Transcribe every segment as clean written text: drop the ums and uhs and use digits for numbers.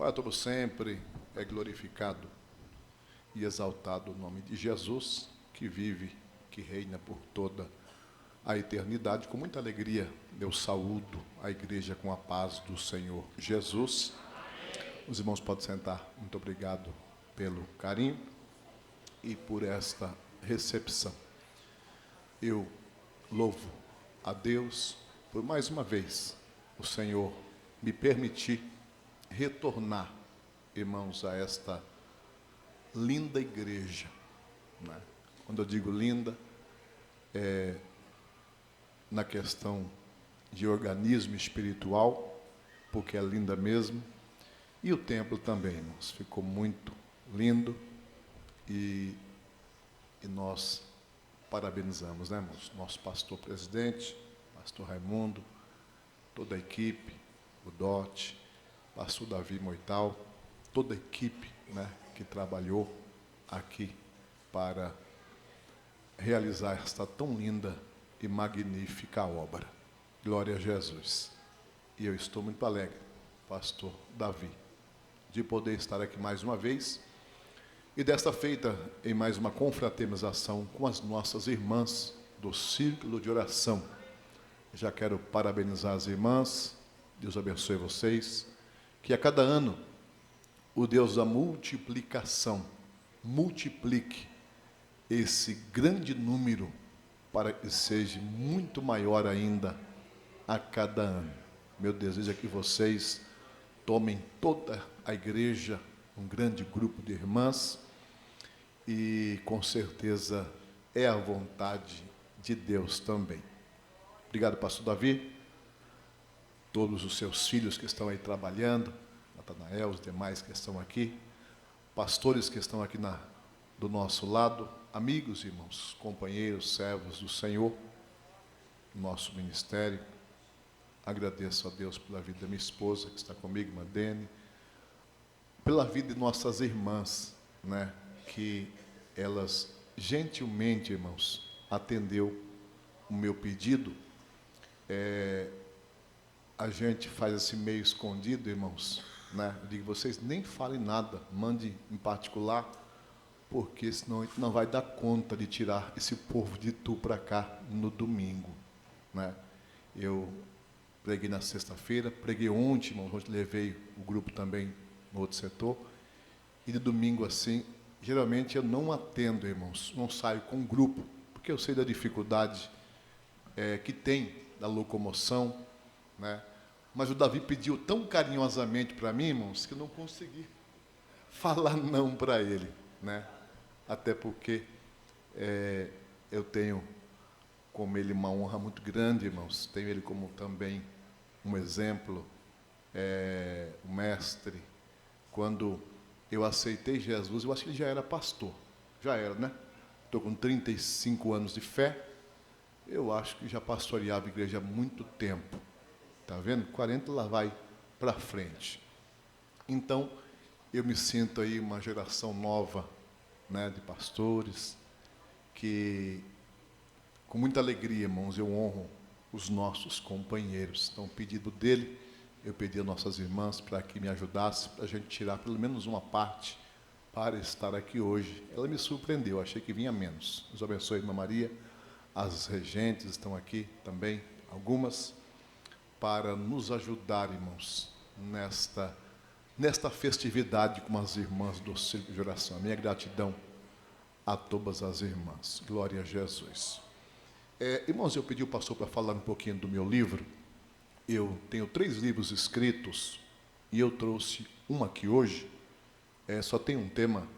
Para todo sempre é glorificado e exaltado o nome de Jesus, que vive, que reina por toda a eternidade. Com muita alegria, eu saúdo a igreja com a paz do Senhor Jesus. Os irmãos podem sentar. Muito obrigado pelo carinho e por esta recepção. Eu louvo a Deus por mais uma vez o Senhor me permitir retornar, irmãos, a esta linda igreja, né? Quando eu digo linda, é na questão de organismo espiritual, porque é linda mesmo, e o templo também, irmãos, ficou muito lindo e nós parabenizamos, né, irmãos? Nosso pastor presidente, pastor Raimundo, toda a equipe, o Dote, pastor Davi Moital, toda a equipe, né, que trabalhou aqui para realizar esta tão linda e magnífica obra. Glória a Jesus. E eu estou muito alegre, pastor Davi, de poder estar aqui mais uma vez e desta feita em mais uma confraternização com as nossas irmãs do Círculo de Oração. Já quero parabenizar as irmãs, Deus abençoe vocês, que a cada ano o Deus da multiplicação multiplique esse grande número para que seja muito maior ainda a cada ano. Meu desejo é que vocês tomem toda a igreja, um grande grupo de irmãs, e com certeza é a vontade de Deus também. Obrigado, pastor Davi, todos os seus filhos que estão aí trabalhando, Natanael, os demais que estão aqui, pastores que estão aqui do nosso lado, amigos, irmãos, companheiros, servos do Senhor, nosso ministério. Agradeço a Deus pela vida da minha esposa, que está comigo, Madene, pela vida de nossas irmãs, né, que elas gentilmente, irmãos, atendeu o meu pedido. A gente faz assim meio escondido, irmãos, né? Eu digo, vocês nem falem nada, mande em particular, porque senão a gente não vai dar conta de tirar esse povo de Itu para cá no domingo, né? Eu preguei na sexta-feira, preguei ontem, irmãos, ontem levei o grupo também no outro setor, e de domingo assim, geralmente eu não atendo, irmãos, não saio com um grupo, porque eu sei da dificuldade que tem da locomoção, né? Mas o Davi pediu tão carinhosamente para mim, irmãos, que eu não consegui falar não para ele, né? Até porque eu tenho como ele uma honra muito grande, irmãos. Tenho ele como também um exemplo, um mestre. Quando eu aceitei Jesus, eu acho que ele já era pastor. Já era, né? Estou com 35 anos de fé. Eu acho que já pastoreava a igreja há muito tempo. Está vendo? 40 lá vai para frente. Então, eu me sinto aí uma geração nova, né, de pastores, que com muita alegria, irmãos, eu honro os nossos companheiros. Então, o pedido dele, eu pedi a nossas irmãs para que me ajudasse, para a gente tirar pelo menos uma parte para estar aqui hoje. Ela me surpreendeu, achei que vinha menos. Deus abençoe, irmã Maria. As regentes estão aqui também, algumas, para nos ajudar, irmãos, nesta festividade com as irmãs do Círculo de Oração. Minha gratidão a todas as irmãs. Glória a Jesus. Irmãos, eu pedi o pastor para falar um pouquinho do meu livro. Eu tenho 3 livros escritos e eu trouxe um aqui hoje. Só tem um tema.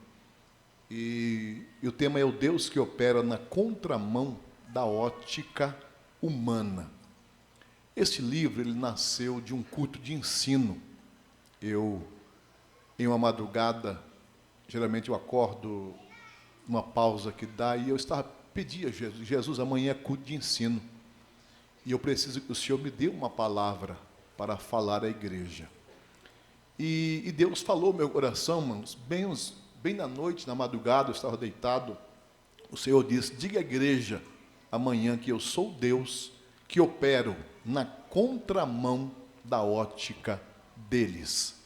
E o tema é o Deus que opera na contramão da ótica humana. Este livro, ele nasceu de um culto de ensino. Em uma madrugada, geralmente eu acordo numa pausa que dá, e eu pedia a Jesus, amanhã é culto de ensino, e eu preciso que o Senhor me dê uma palavra para falar à igreja. E Deus falou no meu coração, irmãos, bem na noite, na madrugada, eu estava deitado, o Senhor disse, diga à igreja amanhã que eu sou Deus, que opero na contramão da ótica deles.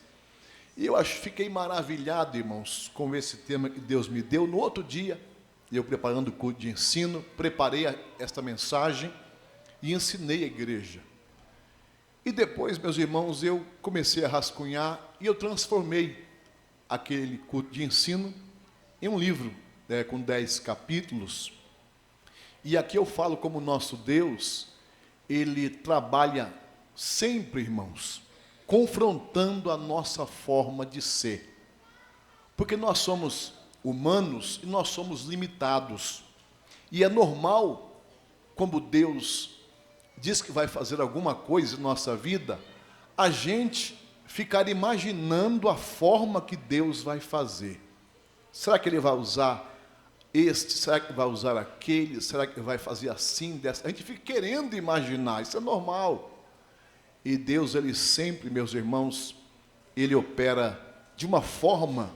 E eu fiquei maravilhado, irmãos, com esse tema que Deus me deu. No outro dia, eu preparando o culto de ensino, preparei esta mensagem e ensinei a igreja. E depois, meus irmãos, eu comecei a rascunhar e eu transformei aquele culto de ensino em um livro, com 10 capítulos. E aqui eu falo como nosso Deus, Ele trabalha sempre, irmãos, confrontando a nossa forma de ser. Porque nós somos humanos e nós somos limitados. E é normal, como Deus diz que vai fazer alguma coisa em nossa vida, a gente ficar imaginando a forma que Deus vai fazer. Será que Ele vai usar este? Será que vai usar aquele? Será que vai fazer assim, dessa? A gente fica querendo imaginar, isso é normal. E Deus, Ele sempre, meus irmãos, Ele opera de uma forma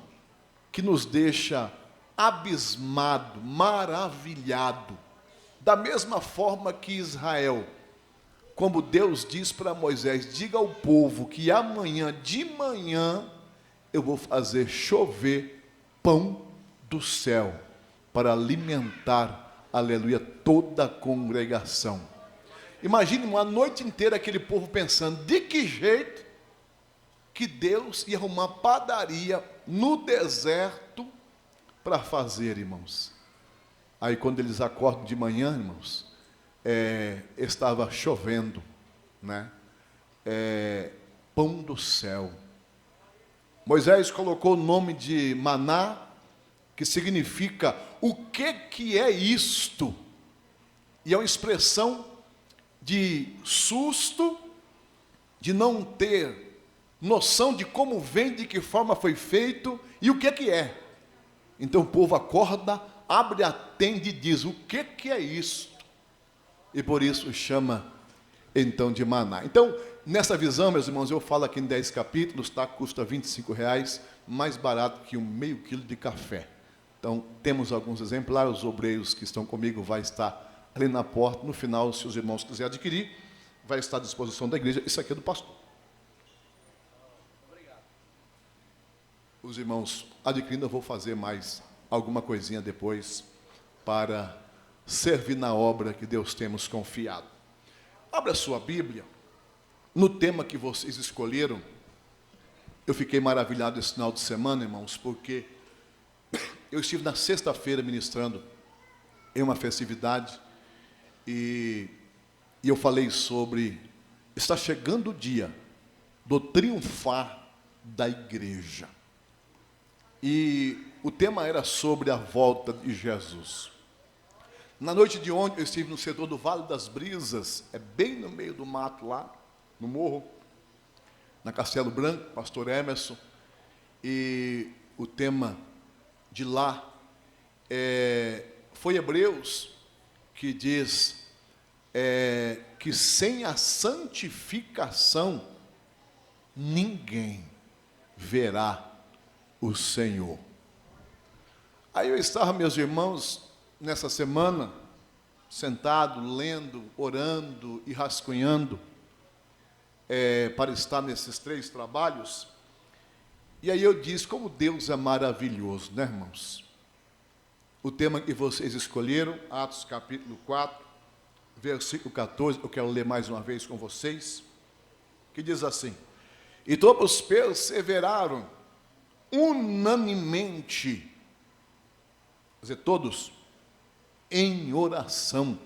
que nos deixa abismado, maravilhado. Da mesma forma que Israel, como Deus diz para Moisés, diga ao povo que amanhã de manhã eu vou fazer chover pão do céu para alimentar, aleluia, toda a congregação. Imagine uma noite inteira aquele povo pensando, de que jeito que Deus ia arrumar padaria no deserto para fazer, irmãos. Aí quando eles acordam de manhã, irmãos, estava chovendo, né? Pão do céu. Moisés colocou o nome de maná, que significa o que é isto? E é uma expressão de susto, de não ter noção de como vem, de que forma foi feito e o que é. Então o povo acorda, abre a tenda e diz, o que é isso? E por isso chama então de maná. Então, nessa visão, meus irmãos, eu falo aqui em 10 capítulos, tá? Custa R$25, mais barato que meio quilo de café. Então, temos alguns exemplares, os obreiros que estão comigo vai estar ali na porta, no final, se os irmãos quiserem adquirir, vai estar à disposição da igreja. Isso aqui é do pastor. Obrigado. Os irmãos adquirindo, eu vou fazer mais alguma coisinha depois para servir na obra que Deus temos confiado. Abra a sua Bíblia, no tema que vocês escolheram. Eu fiquei maravilhado esse final de semana, irmãos, porque eu estive na sexta-feira ministrando em uma festividade e eu falei sobre, está chegando o dia do triunfar da igreja. E o tema era sobre a volta de Jesus. Na noite de ontem eu estive no setor do Vale das Brisas, bem no meio do mato lá, no morro, na Castelo Branco, pastor Emerson, e o tema de lá foi Hebreus, que diz que sem a santificação ninguém verá o Senhor. Aí eu estava, meus irmãos, nessa semana, sentado, lendo, orando e rascunhando, para estar nesses 3 trabalhos, e aí eu disse, como Deus é maravilhoso, né, irmãos? O tema que vocês escolheram, Atos capítulo 4, versículo 14, eu quero ler mais uma vez com vocês, que diz assim, e todos perseveraram unanimemente, quer dizer, todos, em oração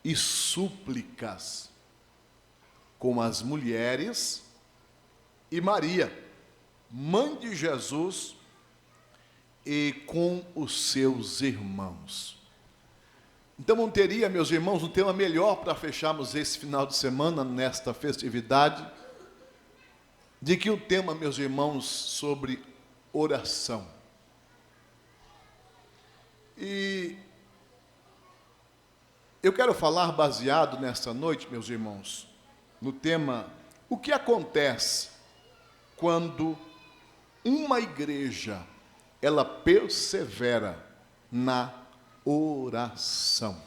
e súplicas com as mulheres e Maria, mãe de Jesus, e com os seus irmãos. Então não teria, meus irmãos, um tema melhor para fecharmos esse final de semana, nesta festividade, de que o tema, meus irmãos, sobre oração. E eu quero falar baseado nesta noite, meus irmãos, no tema, o que acontece quando uma igreja, ela persevera na oração.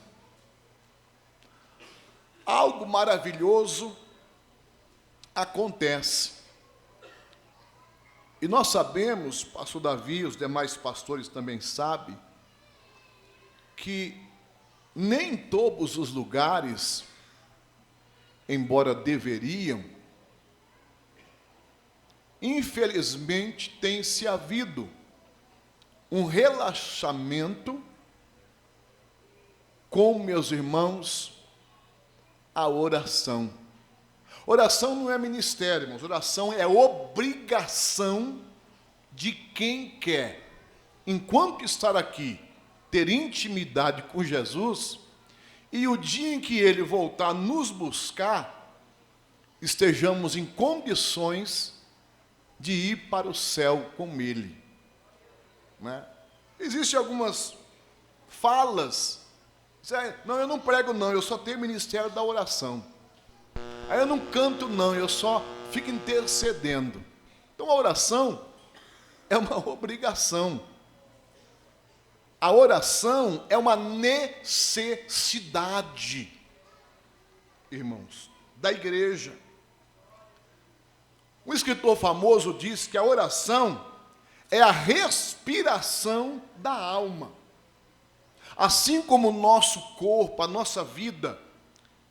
Algo maravilhoso acontece E nós sabemos, pastor Davi, os demais pastores também sabem, que nem todos os lugares, embora deveriam, infelizmente tem-se havido um relaxamento com, meus irmãos, a oração. Oração não é ministério, irmãos. Oração é obrigação de quem quer, enquanto estar aqui, ter intimidade com Jesus, e o dia em que Ele voltar a nos buscar, estejamos em condições de ir para o céu com Ele. Né? Existem algumas falas, não, eu não prego não, eu só tenho ministério da oração. Aí eu não canto não, eu só fico intercedendo. Então a oração é uma obrigação. A oração é uma necessidade, irmãos, da igreja. Um escritor famoso diz que a oração é a respiração da alma. Assim como o nosso corpo, a nossa vida,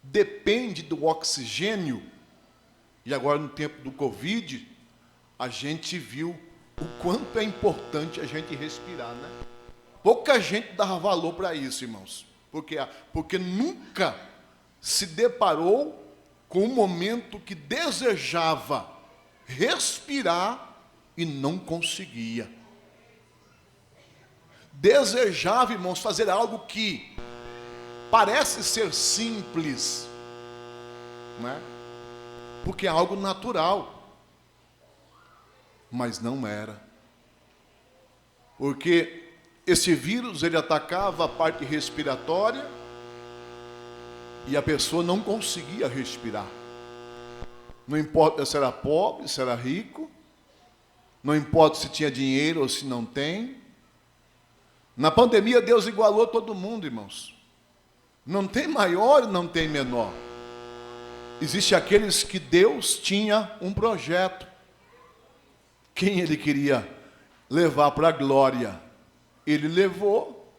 depende do oxigênio, e agora no tempo do Covid, a gente viu o quanto é importante a gente respirar, né? Pouca gente dava valor para isso, irmãos, porque nunca se deparou com um momento que desejava respirar e não conseguia. Desejava, irmãos, fazer algo que parece ser simples, né? Porque é algo natural, mas não era. Porque esse vírus, ele atacava a parte respiratória e a pessoa não conseguia respirar. Não importa se era pobre, se era rico, não importa se tinha dinheiro ou se não tem. Na pandemia, Deus igualou todo mundo, irmãos. Não tem maior, não tem menor. Existe aqueles que Deus tinha um projeto. Quem Ele queria levar para a glória, Ele levou.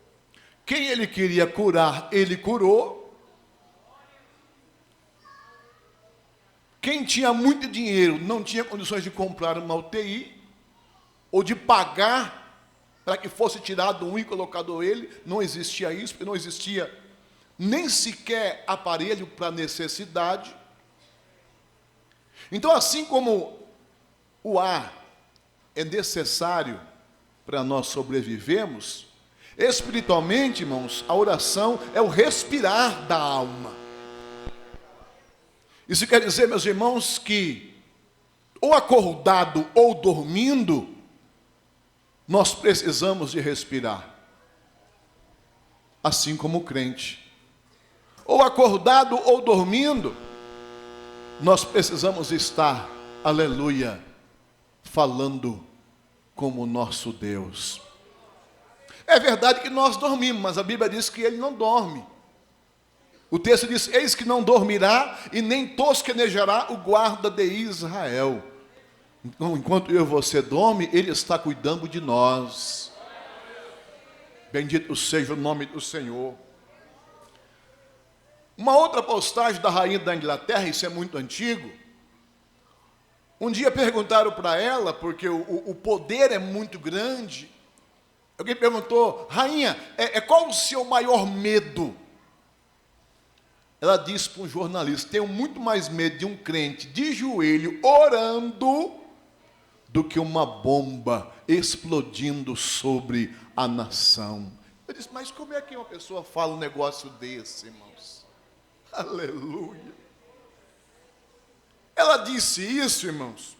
Quem Ele queria curar, Ele curou. Quem tinha muito dinheiro, não tinha condições de comprar uma UTI, ou de pagar para que fosse tirado um e colocado ele, não existia isso, porque não existia nem sequer aparelho para necessidade. Então, assim como o ar é necessário para nós sobrevivermos, espiritualmente, irmãos, a oração é o respirar da alma. Isso quer dizer, meus irmãos, que ou acordado ou dormindo, nós precisamos de respirar. Assim como o crente. Ou acordado ou dormindo, nós precisamos estar, aleluia, falando como o nosso Deus. É verdade que nós dormimos, mas a Bíblia diz que Ele não dorme. O texto diz, eis que não dormirá e nem tosquenejará o guarda de Israel. Então, enquanto eu e você dorme, Ele está cuidando de nós. Bendito seja o nome do Senhor. Uma outra postagem da rainha da Inglaterra, isso é muito antigo. Um dia perguntaram para ela, porque o poder é muito grande. Alguém perguntou, rainha, qual o seu maior medo? Ela disse para um jornalista, tenho muito mais medo de um crente de joelho orando do que uma bomba explodindo sobre a nação. Eu disse, mas como é que uma pessoa fala um negócio desse, irmãos? Aleluia. Ela disse isso, irmãos,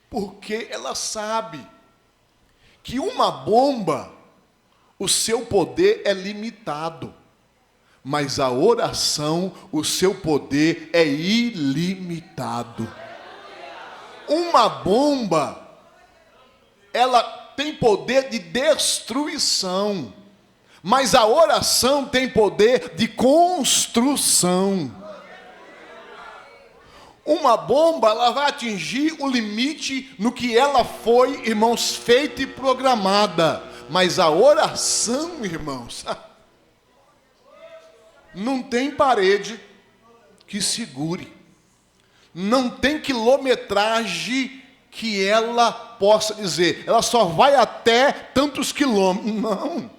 porque ela sabe que uma bomba, o seu poder é limitado. Mas a oração, o seu poder é ilimitado. Uma bomba, ela tem poder de destruição, mas a oração tem poder de construção. Uma bomba, ela vai atingir o limite no que ela foi, irmãos, feita e programada. Mas a oração, irmãos, não tem parede que segure. Não tem quilometragem que ela possa dizer. Ela só vai até tantos quilômetros. Não.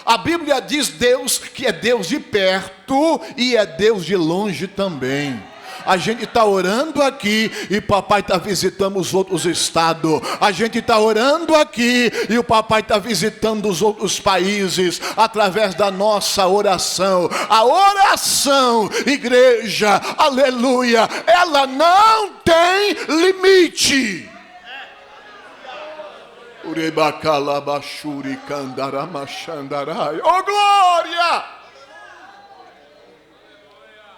A Bíblia diz Deus que é Deus de perto e é Deus de longe também. A gente está orando aqui e papai está visitando os outros estados. A gente está orando aqui e o papai está visitando os outros países através da nossa oração. A oração, igreja, aleluia, ela não tem limite. Oh glória!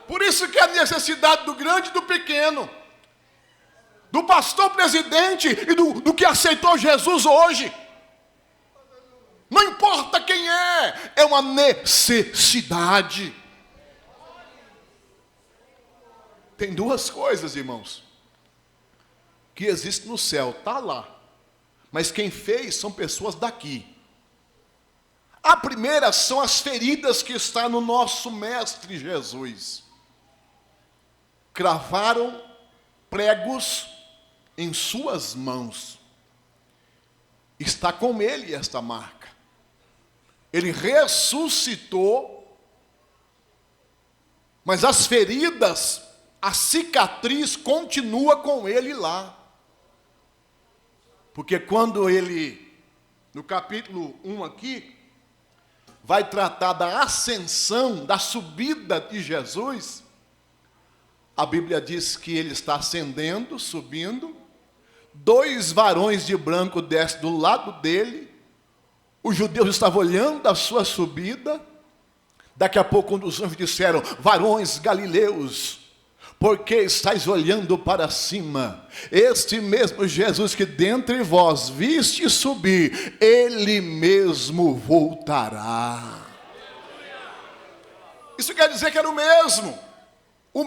Por isso que a necessidade do grande e do pequeno, do pastor presidente e do que aceitou Jesus hoje, não importa quem é uma necessidade. Tem duas coisas, irmãos, que existem no céu, está lá, mas quem fez são pessoas daqui. A primeira são as feridas que estão no nosso Mestre Jesus. Cravaram pregos em suas mãos. Está com ele esta marca. Ele ressuscitou, mas as feridas, a cicatriz continua com ele lá. Porque quando ele, no capítulo 1 aqui, vai tratar da ascensão, da subida de Jesus, a Bíblia diz que ele está ascendendo, subindo, 2 varões de branco descem do lado dele, os judeus estavam olhando a sua subida, daqui a pouco um dos anjos disseram, varões galileus, por que estáis olhando para cima? Este mesmo Jesus que dentre vós viste subir, ele mesmo voltará. Isso quer dizer que era o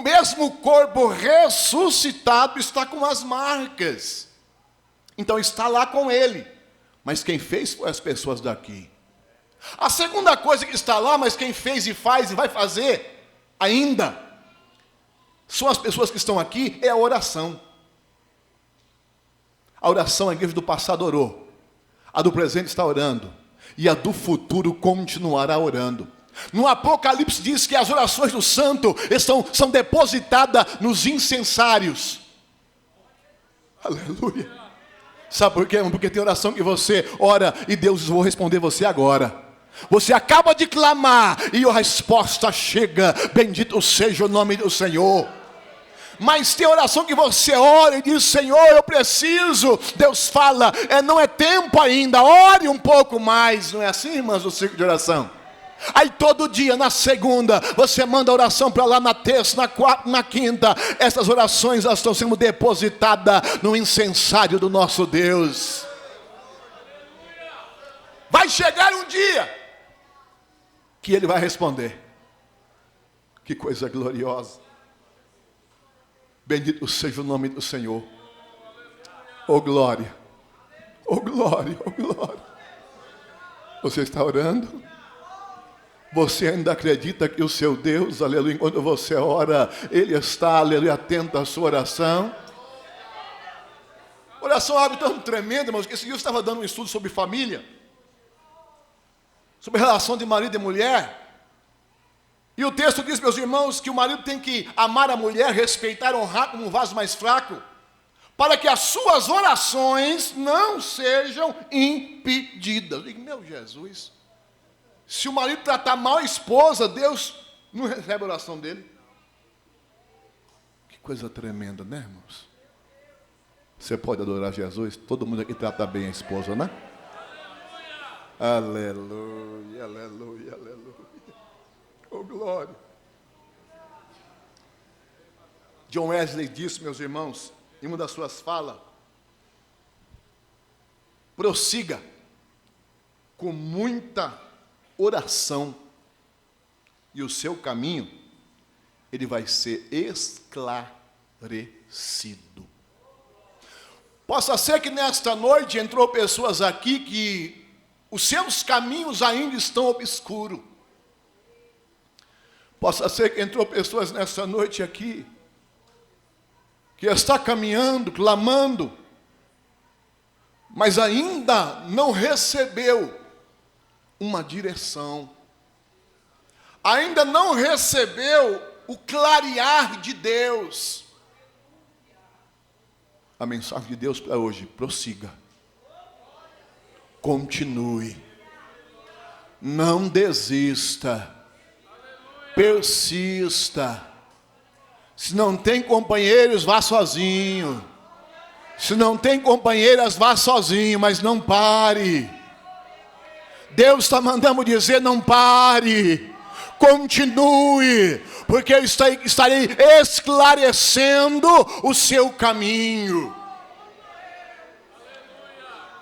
mesmo corpo ressuscitado está com as marcas. Então está lá com ele. Mas quem fez foi as pessoas daqui. A segunda coisa que está lá, mas quem fez e faz e vai fazer ainda, são as pessoas que estão aqui, é a oração. A oração, a igreja do passado orou. A do presente está orando. E a do futuro continuará orando. No Apocalipse diz que as orações do santo são depositadas nos incensários. Aleluia. Sabe por quê? Porque tem oração que você ora e Deus diz, vou responder você agora. Você acaba de clamar e a resposta chega. Bendito seja o nome do Senhor. Mas tem oração que você ora e diz, Senhor, eu preciso. Deus fala, não é tempo ainda, ore um pouco mais. Não é assim, irmãs, do ciclo de oração? Aí todo dia, na segunda, você manda oração para lá, na terça, na quarta, na quinta. Essas orações, elas estão sendo depositadas no incensário do nosso Deus. Vai chegar um dia que Ele vai responder. Que coisa gloriosa. Bendito seja o nome do Senhor. Oh glória, oh glória, oh glória. Você está orando? Você ainda acredita que o seu Deus, aleluia, enquanto você ora, Ele está, aleluia, atento à sua oração? Oração é algo tão tremendo, irmãos, que esse dia eu estava dando um estudo sobre família, sobre relação de marido e mulher. E o texto diz, meus irmãos, que o marido tem que amar a mulher, respeitar, honrar como um vaso mais fraco, para que as suas orações não sejam impedidas. Eu digo, meu Jesus, se o marido tratar mal a esposa, Deus não recebe a oração dele. Que coisa tremenda, né, irmãos? Você pode adorar Jesus? Todo mundo aqui trata bem a esposa, né? Aleluia, aleluia, aleluia. Oh, glória. John Wesley disse, meus irmãos, em uma das suas falas, prossiga com muita oração e o seu caminho, ele vai ser esclarecido. estabelecido. Possa ser que nesta noite entrou pessoas aqui que os seus caminhos ainda estão obscuros. Possa ser que entrou pessoas nesta noite aqui que está caminhando, clamando, mas ainda não recebeu uma direção. Ainda não recebeu o clarear de Deus. A mensagem de Deus para hoje: prossiga, continue, não desista, persista. Se não tem companheiros, vá sozinho. Se não tem companheiras, vá sozinho, mas não pare. Deus está mandando dizer: não pare, continue, porque eu estarei esclarecendo o seu caminho.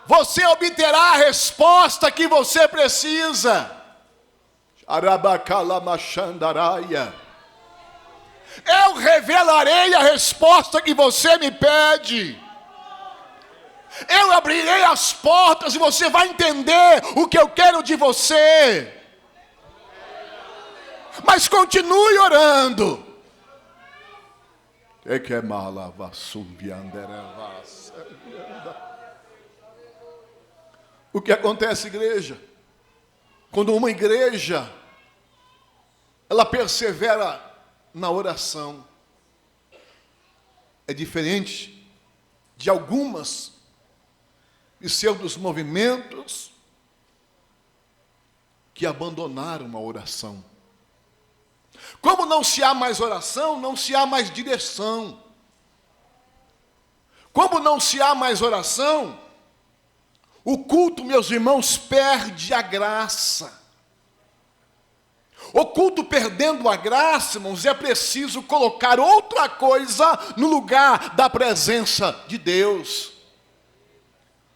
Você obterá a resposta que você precisa. Eu revelarei a resposta que você me pede. Eu abrirei as portas e você vai entender o que eu quero de você. Mas continue orando. O que acontece, igreja? Quando uma igreja ela persevera na oração, é diferente de algumas pseudos movimentos que abandonaram a oração. Como não se há mais oração, não se há mais direção. Como não se há mais oração, o culto, meus irmãos, perde a graça. O culto perdendo a graça, irmãos, é preciso colocar outra coisa no lugar da presença de Deus.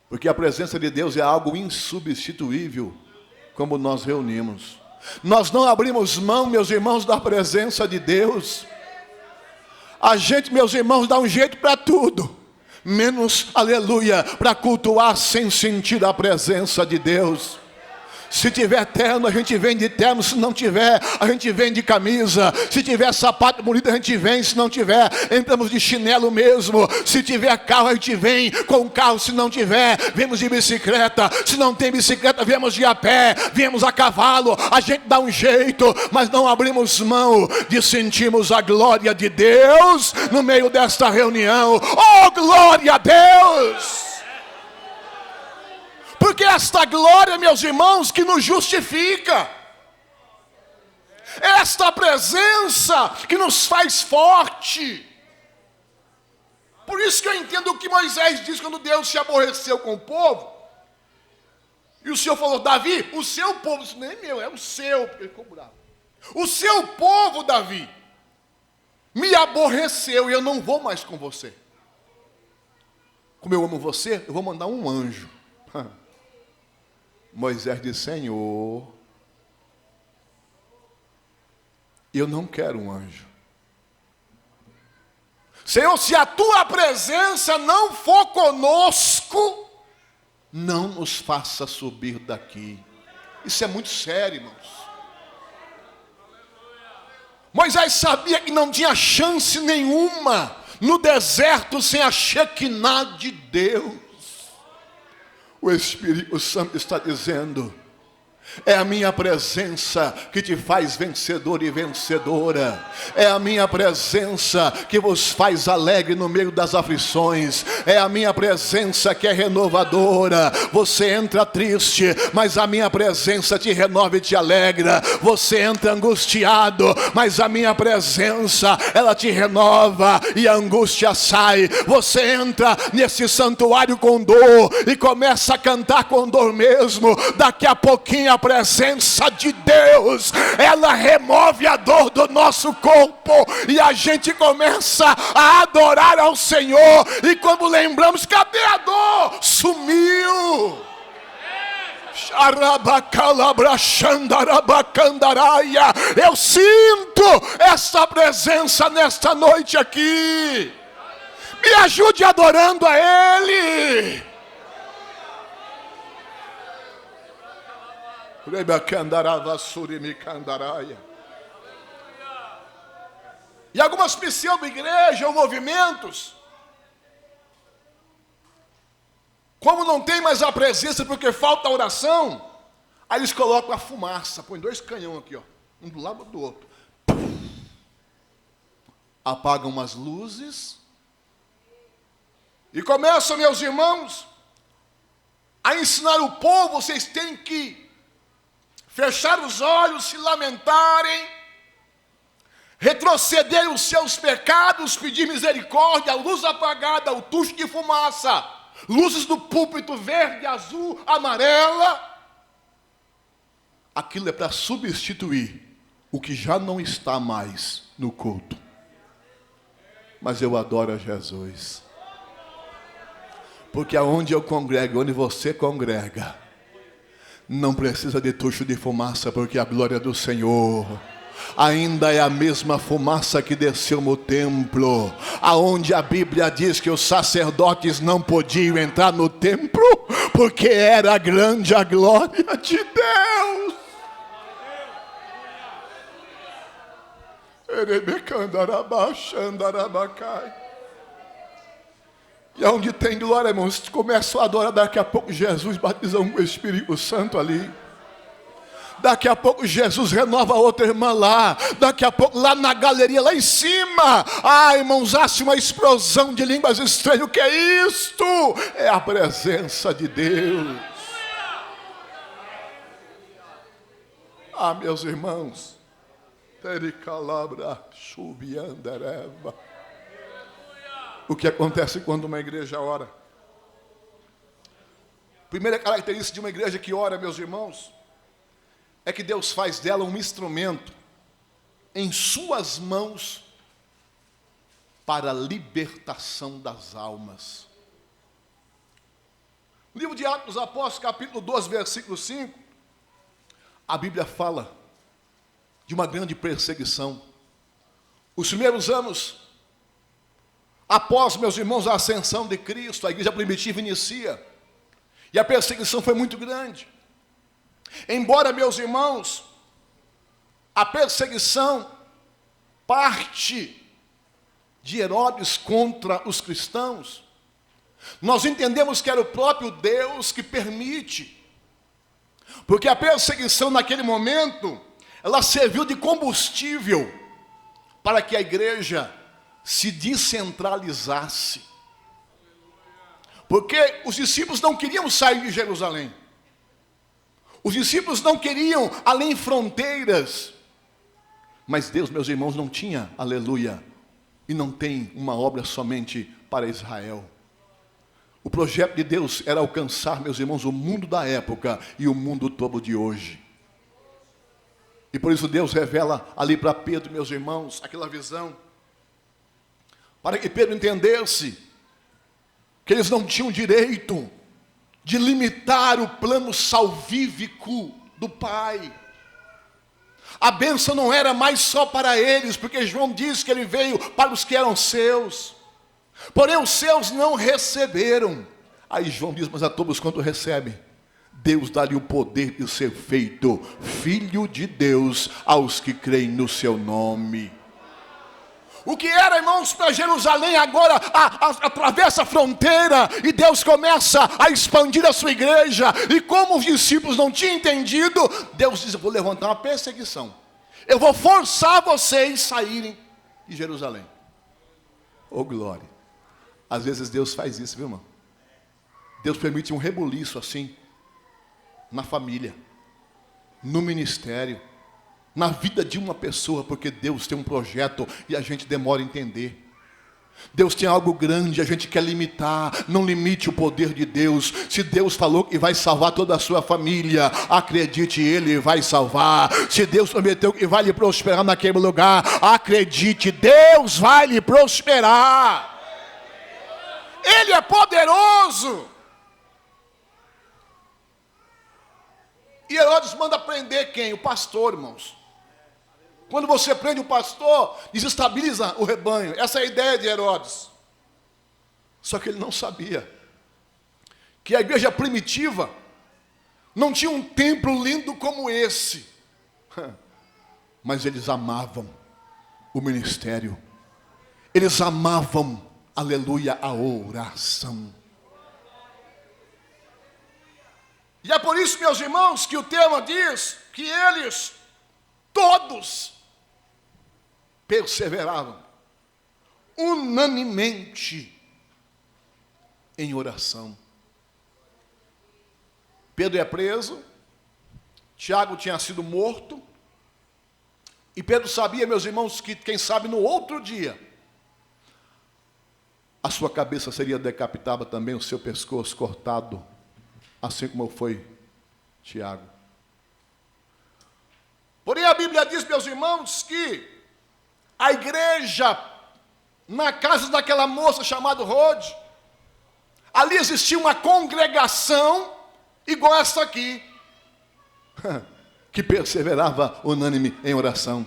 Porque a presença de Deus é algo insubstituível, como nós reunimos. Nós não abrimos mão, meus irmãos, da presença de Deus. A gente, meus irmãos, dá um jeito para tudo, menos, aleluia, para cultuar sem sentir a presença de Deus. Se tiver terno, a gente vem de terno. Se não tiver, a gente vem de camisa. Se tiver sapato bonito, a gente vem. Se não tiver, entramos de chinelo mesmo. Se tiver carro, a gente vem com carro. Se não tiver, viemos de bicicleta. Se não tem bicicleta, viemos de a pé, viemos a cavalo. A gente dá um jeito, mas não abrimos mão de sentirmos a glória de Deus no meio desta reunião. Oh, glória a Deus! Porque esta glória, meus irmãos, que nos justifica. Esta presença que nos faz forte. Por isso que eu entendo o que Moisés diz quando Deus se aborreceu com o povo. E o Senhor falou: Davi, o seu povo, isso nem é meu, é o seu. Ele ficou bravo. O seu povo, Davi, me aborreceu e eu não vou mais com você. Como eu amo você, eu vou mandar um anjo. Moisés disse: Senhor, eu não quero um anjo. Senhor, se a tua presença não for conosco, não nos faça subir daqui. Isso é muito sério, irmãos. Moisés sabia que não tinha chance nenhuma no deserto sem a Shekinah de Deus. O Espírito Santo está dizendo: é a minha presença que te faz vencedor e vencedora. É a minha presença que vos faz alegre no meio das aflições. É a minha presença que é renovadora. Você entra triste, mas a minha presença te renova e te alegra. Você entra angustiado, mas a minha presença, ela te renova e a angústia sai. Você entra nesse santuário com dor e começa a cantar com dor mesmo. Daqui a pouquinho a presença de Deus, ela remove a dor do nosso corpo e a gente começa a adorar ao Senhor. E quando lembramos, cadê a dor? Sumiu. Eu sinto essa presença nesta noite aqui. Me ajude adorando a Ele. E algumas pseudo-igrejas ou movimentos, como não tem mais a presença porque falta a oração, aí eles colocam a fumaça, põem 2 canhões aqui, ó, um do lado do outro. Apagam as luzes e começam, meus irmãos, a ensinar o povo: vocês têm que fechar os olhos, se lamentarem, retroceder os seus pecados, pedir misericórdia, luz apagada, o tucho de fumaça, luzes do púlpito verde, azul, amarela. Aquilo é para substituir o que já não está mais no culto. Mas eu adoro a Jesus, porque aonde eu congrego, onde você congrega, não precisa de tucho de fumaça, porque a glória do Senhor ainda é a mesma fumaça que desceu no templo, aonde a Bíblia diz que os sacerdotes não podiam entrar no templo, porque era grande a glória de Deus. E onde tem glória, irmãos, começam a adorar. Daqui a pouco Jesus batiza um Espírito Santo ali. Daqui a pouco Jesus renova outra irmã lá. Daqui a pouco lá na galeria, lá em cima, irmãos, há-se uma explosão de línguas estranhas. O que é isto? É a presença de Deus. Meus irmãos, o que acontece quando uma igreja ora? Primeira característica de uma igreja que ora, meus irmãos, é que Deus faz dela um instrumento em suas mãos para a libertação das almas. No livro de Atos dos Apóstolos, capítulo 12, versículo 5, a Bíblia fala de uma grande perseguição. Os primeiros anos, após, meus irmãos, a ascensão de Cristo, a igreja primitiva inicia, e a perseguição foi muito grande. Embora, meus irmãos, a perseguição parte de Herodes contra os cristãos, nós entendemos que era o próprio Deus que permite, porque a perseguição naquele momento, ela serviu de combustível para que a igreja se descentralizasse. Porque os discípulos não queriam sair de Jerusalém. Os discípulos não queriam além fronteiras. Mas Deus, meus irmãos, não tinha, aleluia, e não tem uma obra somente para Israel. O projeto de Deus era alcançar, meus irmãos, o mundo da época e o mundo todo de hoje. E por isso Deus revela ali para Pedro, meus irmãos, aquela visão, para que Pedro entendesse que eles não tinham direito de limitar o plano salvífico do Pai. A bênção não era mais só para eles, porque João diz que ele veio para os que eram seus, porém os seus não receberam. Aí João diz: mas a todos quanto recebem, Deus dá-lhe o poder de ser feito filho de Deus aos que creem no seu nome. O que era, irmãos, para Jerusalém, agora atravessa a fronteira e Deus começa a expandir a sua igreja. E como os discípulos não tinham entendido, Deus diz: eu vou levantar uma perseguição. Eu vou forçar vocês a saírem de Jerusalém. Oh glória! Às vezes Deus faz isso, viu, irmão? Deus permite um rebuliço assim, na família, no ministério, na vida de uma pessoa, porque Deus tem um projeto e a gente demora a entender. Deus tem algo grande, a gente quer limitar. Não limite o poder de Deus. Se Deus falou que vai salvar toda a sua família, acredite, Ele vai salvar. Se Deus prometeu que vai lhe prosperar naquele lugar, acredite, Deus vai lhe prosperar. Ele é poderoso. E Herodes manda prender quem? O pastor, irmãos. Quando você prende o pastor, desestabiliza o rebanho. Essa é a ideia de Herodes. Só que ele não sabia que a igreja primitiva não tinha um templo lindo como esse. Mas eles amavam o ministério. Eles amavam, aleluia, a oração. E é por isso, meus irmãos, que o tema diz que eles todos perseveravam unanimemente em oração. Pedro é preso, Tiago tinha sido morto, e Pedro sabia, meus irmãos, que quem sabe no outro dia a sua cabeça seria decapitada também, o seu pescoço cortado, assim como foi Tiago. Porém a Bíblia diz, meus irmãos, que a igreja, na casa daquela moça chamada Rode, ali existia uma congregação igual essa aqui, que perseverava unânime em oração.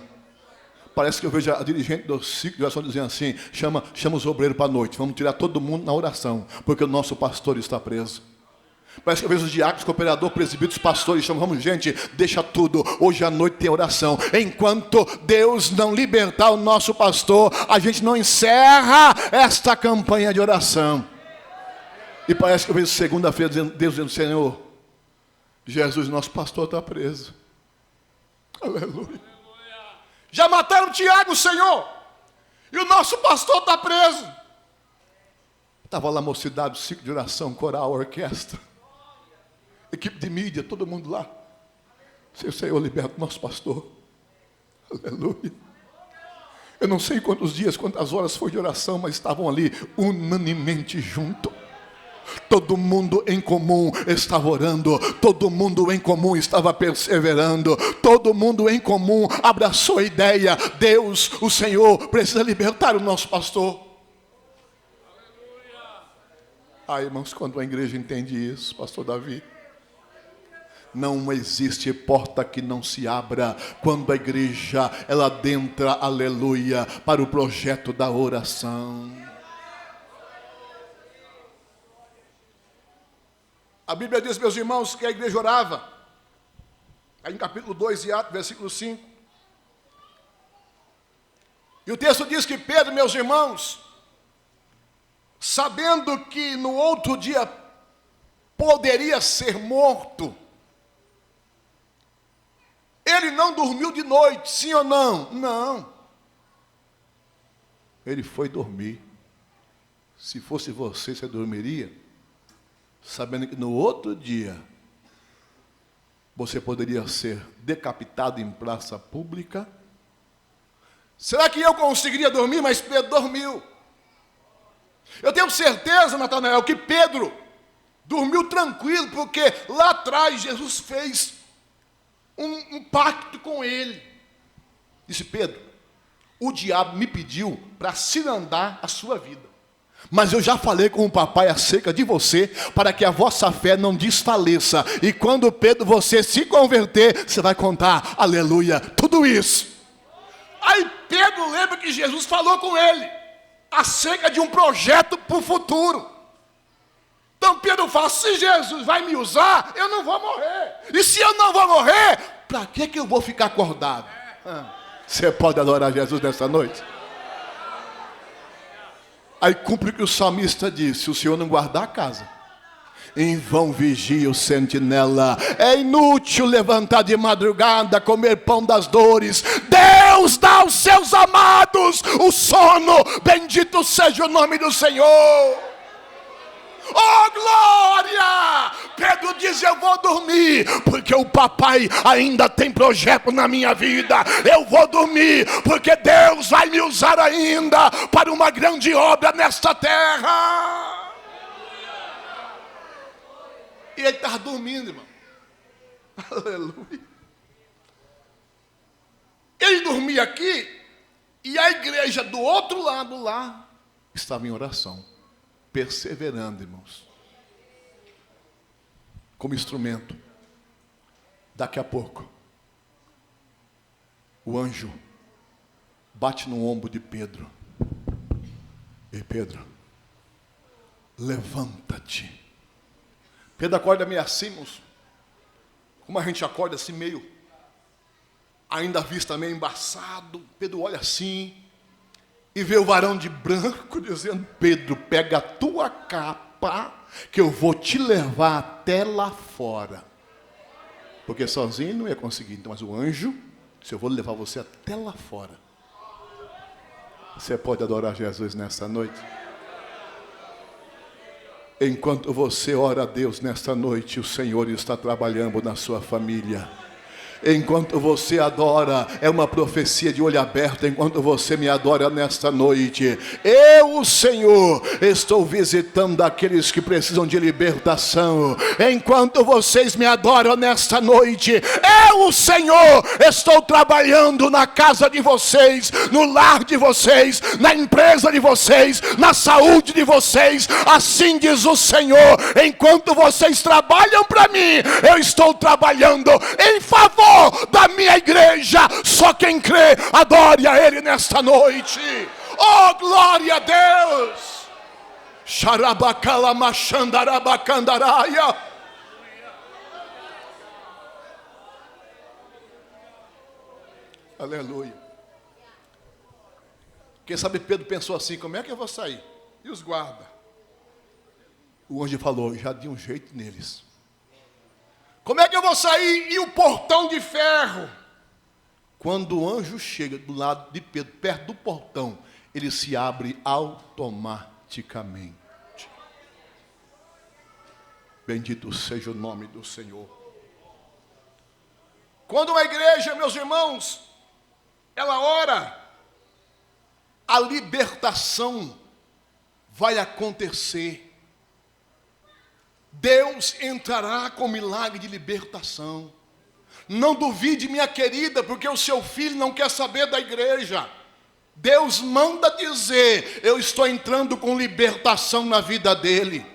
Parece que eu vejo a dirigente do ciclo de oração dizendo assim: chama os obreiros para a noite, vamos tirar todo mundo na oração, porque o nosso pastor está preso. Parece que eu vejo os diáconos, cooperadores, presbíteros, pastores, chamamos gente, deixa tudo, hoje à noite tem oração. Enquanto Deus não libertar o nosso pastor, a gente não encerra esta campanha de oração. E parece que eu vejo segunda-feira Deus dizendo: Senhor, Jesus, nosso pastor está preso. Aleluia. Já mataram Tiago, Senhor, e o nosso pastor está preso. Estava lá a mocidade, o ciclo de oração, coral, orquestra, equipe de mídia, todo mundo lá. Senhor, liberta o nosso pastor. Aleluia. Eu não sei quantos dias, quantas horas foi de oração, mas estavam ali unanimemente juntos. Todo mundo em comum estava orando, todo mundo em comum estava perseverando, todo mundo em comum abraçou a ideia: Deus, o Senhor, precisa libertar o nosso pastor. Irmãos, quando a igreja entende isso, pastor Davi, não existe porta que não se abra quando a igreja, ela adentra, aleluia, para o projeto da oração. A Bíblia diz, meus irmãos, que a igreja orava. Aí em capítulo 2 de Atos, versículo 5. E o texto diz que Pedro, meus irmãos, sabendo que no outro dia poderia ser morto, ele não dormiu de noite, sim ou não? Não. Ele foi dormir. Se fosse você, você dormiria? Sabendo que no outro dia você poderia ser decapitado em praça pública? Será que eu conseguiria dormir? Mas Pedro dormiu. Eu tenho certeza, Natanael, que Pedro dormiu tranquilo, porque lá atrás Jesus fez um pacto com ele. Disse: Pedro, o diabo me pediu para cirandar a sua vida, mas eu já falei com o papai acerca de você, para que a vossa fé não desfaleça. E quando, Pedro, você se converter, você vai contar, aleluia, tudo isso. Aí Pedro lembra que Jesus falou com ele acerca de um projeto para o futuro. Então Pedro fala: se Jesus vai me usar, eu não vou morrer. E se eu não vou morrer, para que eu vou ficar acordado? Você pode adorar Jesus nessa noite? Aí cumpre o que o salmista disse: se o Senhor não guardar a casa, em vão vigia o sentinela. É inútil levantar de madrugada, comer pão das dores. Deus dá aos seus amados o sono. Bendito seja o nome do Senhor. Oh glória! Pedro diz: eu vou dormir, porque o papai ainda tem projeto na minha vida. Eu vou dormir, porque Deus vai me usar ainda para uma grande obra nesta terra. E ele estava dormindo, irmão. Aleluia. Ele dormia aqui, e a igreja do outro lado lá estava em oração, perseverando, irmãos, como instrumento. Daqui a pouco o anjo bate no ombro de Pedro. Ei, Pedro, levanta-te. Pedro acorda meio assim, moço. Como a gente acorda assim meio, ainda a vista meio embaçado. Pedro olha assim e vê o varão de branco dizendo: Pedro, pega a tua capa que eu vou te levar até lá fora. Porque sozinho não ia conseguir. Então, mas o anjo disse: eu vou levar você até lá fora. Você pode adorar Jesus nessa noite? Enquanto você ora a Deus nesta noite, o Senhor está trabalhando na sua família. Enquanto você adora, é uma profecia de olho aberto. Enquanto você me adora nesta noite, eu, o Senhor, estou visitando aqueles que precisam de libertação. Enquanto vocês me adoram nesta noite, eu, o Senhor, estou trabalhando na casa de vocês, no lar de vocês, na empresa de vocês, na saúde de vocês. Assim diz o Senhor: enquanto vocês trabalham para mim, eu estou trabalhando em favor da minha igreja. Só quem crê, adore a Ele nesta noite. Oh, glória a Deus. Xarabacalamashandarabacandaraya. Aleluia. Quem sabe Pedro pensou assim: como é que eu vou sair? E os guardas? O anjo falou: já de um jeito neles. Como é que eu vou sair? E o portão de ferro? Quando o anjo chega do lado de Pedro, perto do portão, ele se abre automaticamente. Bendito seja o nome do Senhor. Quando uma igreja, meus irmãos, ela ora, a libertação vai acontecer. Deus entrará com milagre de libertação. Não duvide, minha querida, porque o seu filho não quer saber da igreja. Deus manda dizer: eu estou entrando com libertação na vida dele.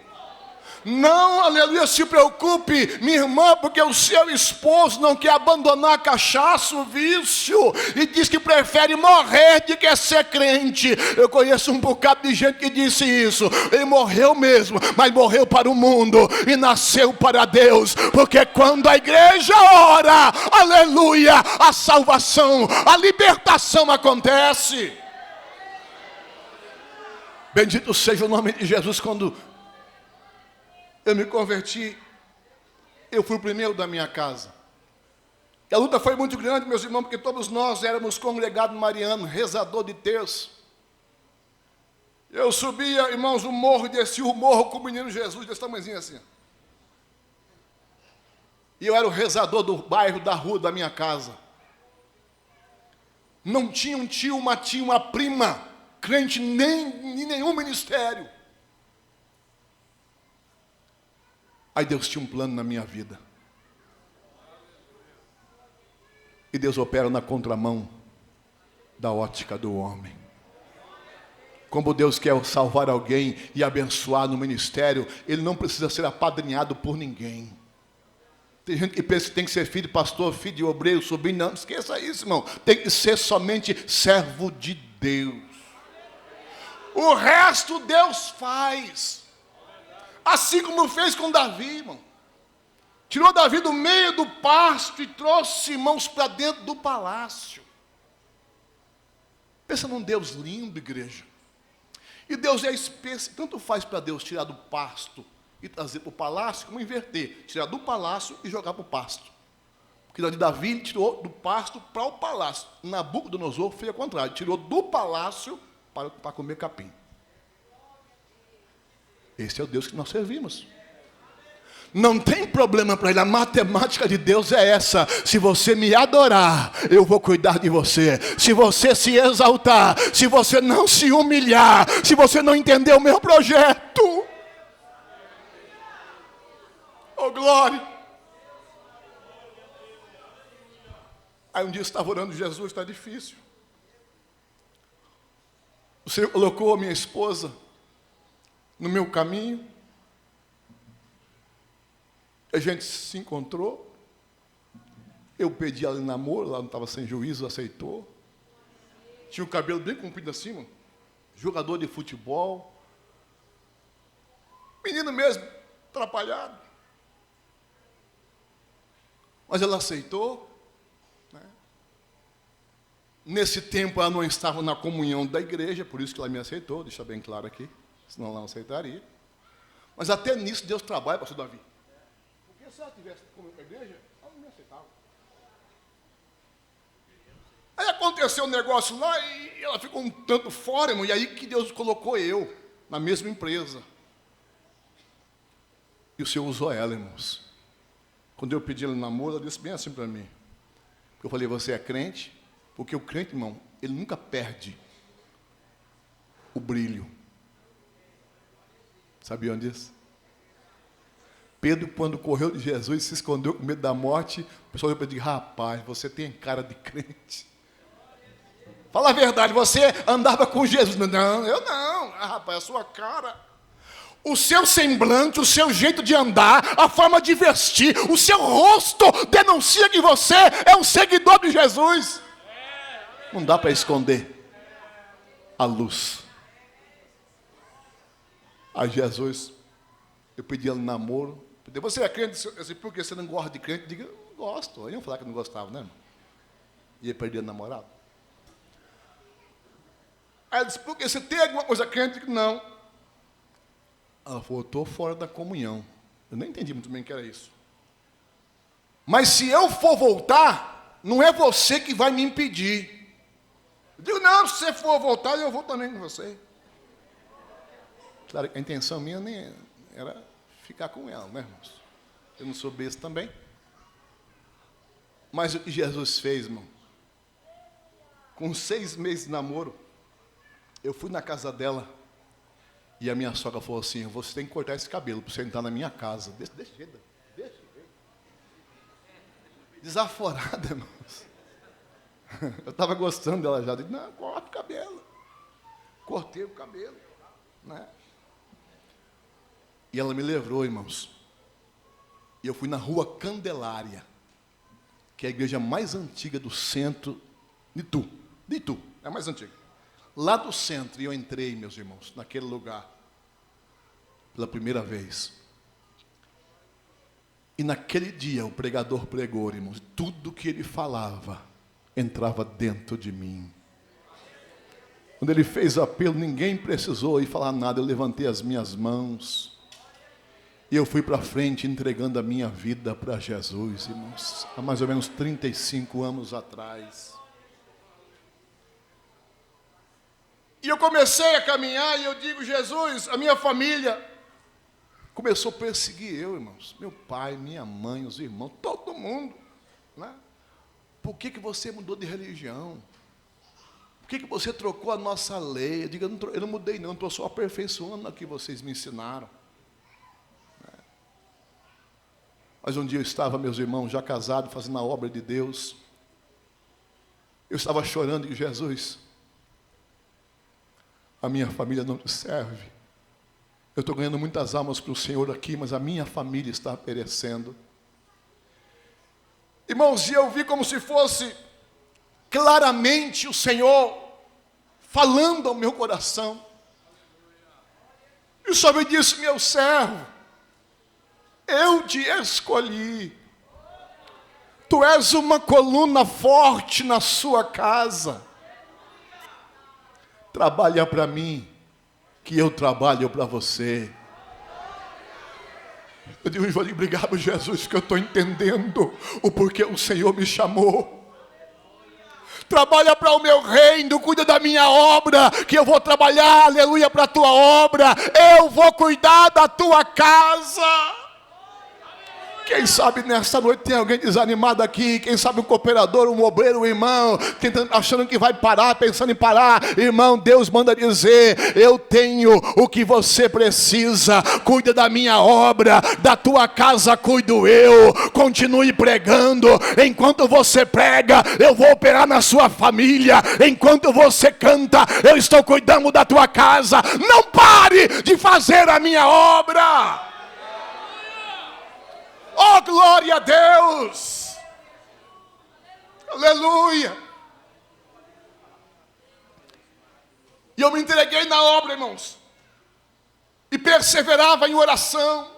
Não, aleluia, se preocupe, minha irmã, porque o seu esposo não quer abandonar a cachaça, o vício, e diz que prefere morrer de que ser crente. Eu conheço um bocado de gente que disse isso. Ele morreu mesmo, mas morreu para o mundo e nasceu para Deus. Porque quando a igreja ora, aleluia, a salvação, a libertação acontece. Bendito seja o nome de Jesus. Quando eu me converti, eu fui o primeiro da minha casa. E a luta foi muito grande, meus irmãos, porque todos nós éramos congregados mariano, rezador de terço. Eu subia, irmãos, o morro e descia o morro com o menino Jesus, desse tamanhozinho assim. E eu era o rezador do bairro, da rua, da minha casa. Não tinha um tio, uma tia, uma prima, crente nem em nenhum ministério. Aí Deus tinha um plano na minha vida. E Deus opera na contramão da ótica do homem. Como Deus quer salvar alguém e abençoar no ministério, Ele não precisa ser apadrinhado por ninguém. Tem gente que pensa que tem que ser filho de pastor, filho de obreiro, sobrinho. Não, esqueça isso, irmão. Tem que ser somente servo de Deus. O resto Deus faz. Assim como fez com Davi, irmão. Tirou Davi do meio do pasto e trouxe irmãos para dentro do palácio. Pensa num Deus lindo, igreja. E Deus é especial. Tanto faz para Deus tirar do pasto e trazer para o palácio, como inverter. Tirar do palácio e jogar para o pasto. Porque Davi ele tirou do pasto para o palácio. Nabucodonosor fez o contrário. Tirou do palácio para comer capim. Esse é o Deus que nós servimos. Não tem problema para ele. A matemática de Deus é essa: se você me adorar, eu vou cuidar de você. Se você se exaltar, se você não se humilhar, se você não entender o meu projeto, oh glória. Aí um dia eu estava orando: Jesus, está difícil. O Senhor colocou a minha esposa no meu caminho. A gente se encontrou. Eu pedi ela em namoro, ela não estava sem juízo, aceitou. Tinha o cabelo bem comprido assim, mano. Jogador de futebol. Menino mesmo, atrapalhado. Mas ela aceitou. Né? Nesse tempo ela não estava na comunhão da igreja, por isso que ela me aceitou, deixa bem claro aqui, senão ela não aceitaria. Mas até nisso Deus trabalha, pastor Davi. Porque se ela tivesse comunhão com a igreja, ela não me aceitava. Aí aconteceu um negócio lá e ela ficou um tanto fora, irmão, e aí que Deus colocou eu na mesma empresa. E o Senhor usou ela, irmãos. Quando eu pedi ela namoro, ela disse bem assim para mim. Eu falei, você é crente? Porque o crente, irmão, ele nunca perde o brilho. Sabiam disso? Pedro, quando correu de Jesus, se escondeu com medo da morte, o pessoal olhou para ele e disse, rapaz, você tem cara de crente. Fala a verdade, você andava com Jesus. Não, eu não. Ah, rapaz, a sua cara... O seu semblante, o seu jeito de andar, a forma de vestir, o seu rosto denuncia que você é um seguidor de Jesus. Não dá para esconder a luz. A Jesus, eu pedi ela namoro. Você é crente? Eu disse, por que você não gosta de crente? Eu digo, eu gosto. Eu ia falar que eu não gostava, né? Ia perder o namorado. Aí ela disse, por que você tem alguma coisa crente? Eu digo, não. Ela falou, eu estou fora da comunhão. Eu nem entendi muito bem o que era isso. Mas se eu for voltar, não é você que vai me impedir. Eu digo, não, se você for voltar, eu vou também com você. Claro, a intenção minha nem era ficar com ela, né, irmãos? Eu não sou besta também. Mas o que Jesus fez, irmão? Com 6 meses de namoro, eu fui na casa dela. E a minha sogra falou assim, você tem que cortar esse cabelo para você entrar na minha casa. Desse jeito. Desaforada, irmãos. Eu estava gostando dela já. Eu disse, não, corta o cabelo. Cortei o cabelo. Né? E ela me levou, irmãos. E eu fui na rua Candelária, que é a igreja mais antiga do centro de Itu. É a mais antiga. Lá do centro, e eu entrei, meus irmãos, naquele lugar, pela primeira vez. E naquele dia, o pregador pregou, irmãos, tudo que ele falava, entrava dentro de mim. Quando ele fez o apelo, ninguém precisou ir falar nada, eu levantei as minhas mãos, e eu fui para frente, entregando a minha vida para Jesus, irmãos, há mais ou menos 35 anos atrás. E eu comecei a caminhar e eu digo, Jesus, a minha família começou a perseguir eu, irmãos. Meu pai, minha mãe, os irmãos, todo mundo. Né? Por que você mudou de religião? Por que você trocou a nossa lei? Eu digo, eu não mudei não, estou só aperfeiçoando o que vocês me ensinaram. Né? Mas um dia eu estava, meus irmãos, já casado, fazendo a obra de Deus. Eu estava chorando e Jesus... A minha família não te serve. Eu estou ganhando muitas almas para o Senhor aqui, mas a minha família está perecendo. Irmãos, e eu vi como se fosse claramente o Senhor falando ao meu coração. E o Senhor me disse, meu servo, eu te escolhi. Tu és uma coluna forte na sua casa. Trabalha para mim, que eu trabalho para você. Eu digo, obrigado, Jesus, que eu estou entendendo o porquê o Senhor me chamou. Trabalha para o meu reino, cuida da minha obra, que eu vou trabalhar, aleluia, para a tua obra. Eu vou cuidar da tua casa. Quem sabe nessa noite tem alguém desanimado aqui, quem sabe um cooperador, um obreiro, um irmão, achando que vai parar, pensando em parar. Irmão, Deus manda dizer, eu tenho o que você precisa, cuida da minha obra, da tua casa cuido eu, continue pregando, enquanto você prega, eu vou operar na sua família, enquanto você canta, eu estou cuidando da tua casa, não pare de fazer a minha obra. Oh, glória a Deus! Aleluia! E eu me entreguei na obra, irmãos. E perseverava em oração.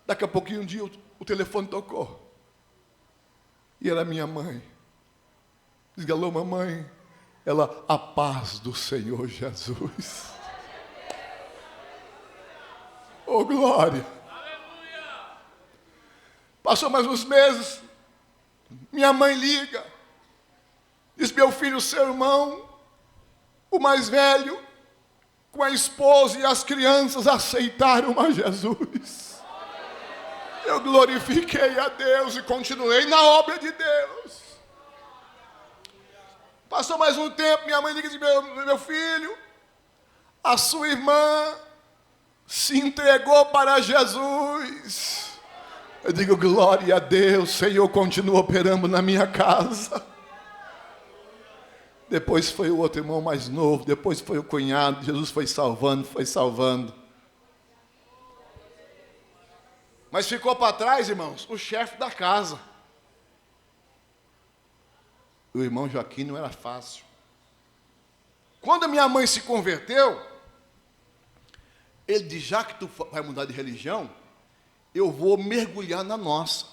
Daqui a pouquinho, um dia, o telefone tocou. E era minha mãe. Diz: alô, mamãe. Ela: a paz do Senhor Jesus. Oh, glória. Passou mais uns meses. Minha mãe liga. Diz: meu filho, seu irmão, o mais velho, com a esposa e as crianças, aceitaram a Jesus. Eu glorifiquei a Deus e continuei na obra de Deus. Passou mais um tempo, minha mãe liga e diz: meu filho, a sua irmã se entregou para Jesus. Eu digo: glória a Deus, Senhor, continua operando na minha casa. Depois foi o outro irmão mais novo, depois foi o cunhado. Jesus foi salvando, foi salvando. Mas ficou para trás, irmãos, o chefe da casa. O irmão Joaquim não era fácil. Quando a minha mãe se converteu, ele disse: já que tu vai mudar de religião, eu vou mergulhar na nossa.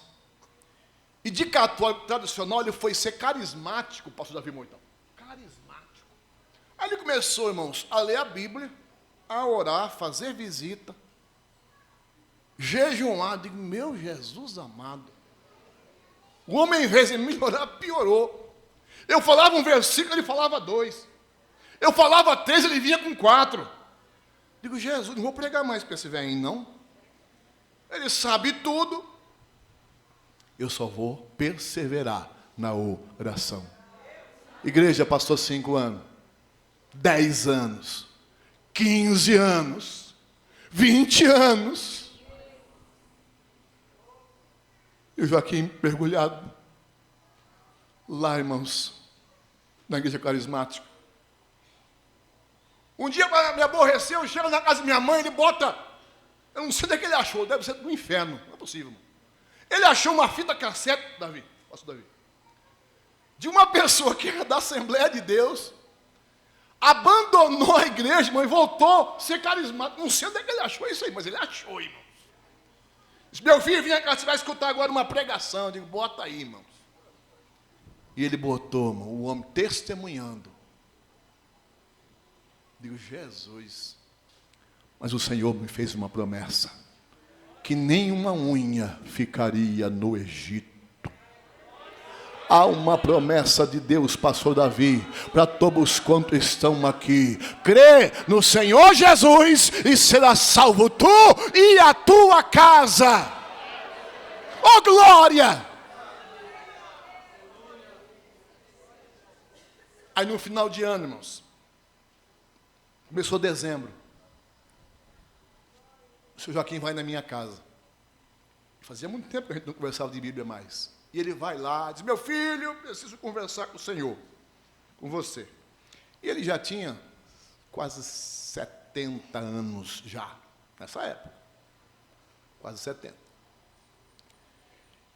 E de católico tradicional, ele foi ser carismático, pastor Davi Moitão. Carismático. Aí ele começou, irmãos, a ler a Bíblia, a orar, a fazer visita, jejuar. Digo: meu Jesus amado. O homem, em vez de melhorar, piorou. Eu falava um versículo, ele falava 2. Eu falava 3, ele vinha com 4. Digo: Jesus, não vou pregar mais para esse velhinho, não. Ele sabe tudo. Eu só vou perseverar na oração. Igreja, pastor 5 anos, 10 anos, 15 anos, 20 anos. E o Joaquim mergulhado lá, irmãos, na igreja carismática. Um dia me aborreceu, eu chego na casa da minha mãe, ele bota, eu não sei onde é que ele achou, deve ser do inferno, não é possível, irmão. Ele achou uma fita cassete, pastor Davi, de uma pessoa que era da Assembleia de Deus, abandonou a igreja, irmão, e voltou a ser carismático. Não sei onde é que ele achou isso aí, mas ele achou, irmão. Disse: meu filho, vem cá, você vai escutar agora uma pregação. Eu digo: bota aí, irmãos. E ele botou, irmão, o homem testemunhando. Digo: Jesus. Mas o Senhor me fez uma promessa, que nenhuma unha ficaria no Egito. Há uma promessa de Deus, pastor Davi, para todos quantos estão aqui. Crê no Senhor Jesus e será salvo tu e a tua casa. Oh, glória! Aí no final de ano, irmãos, começou dezembro, o senhor Joaquim vai na minha casa. Fazia muito tempo que a gente não conversava de Bíblia mais. E ele vai lá, diz: meu filho, preciso conversar com o Senhor, com você. E ele já tinha quase 70 anos já, nessa época. Quase 70.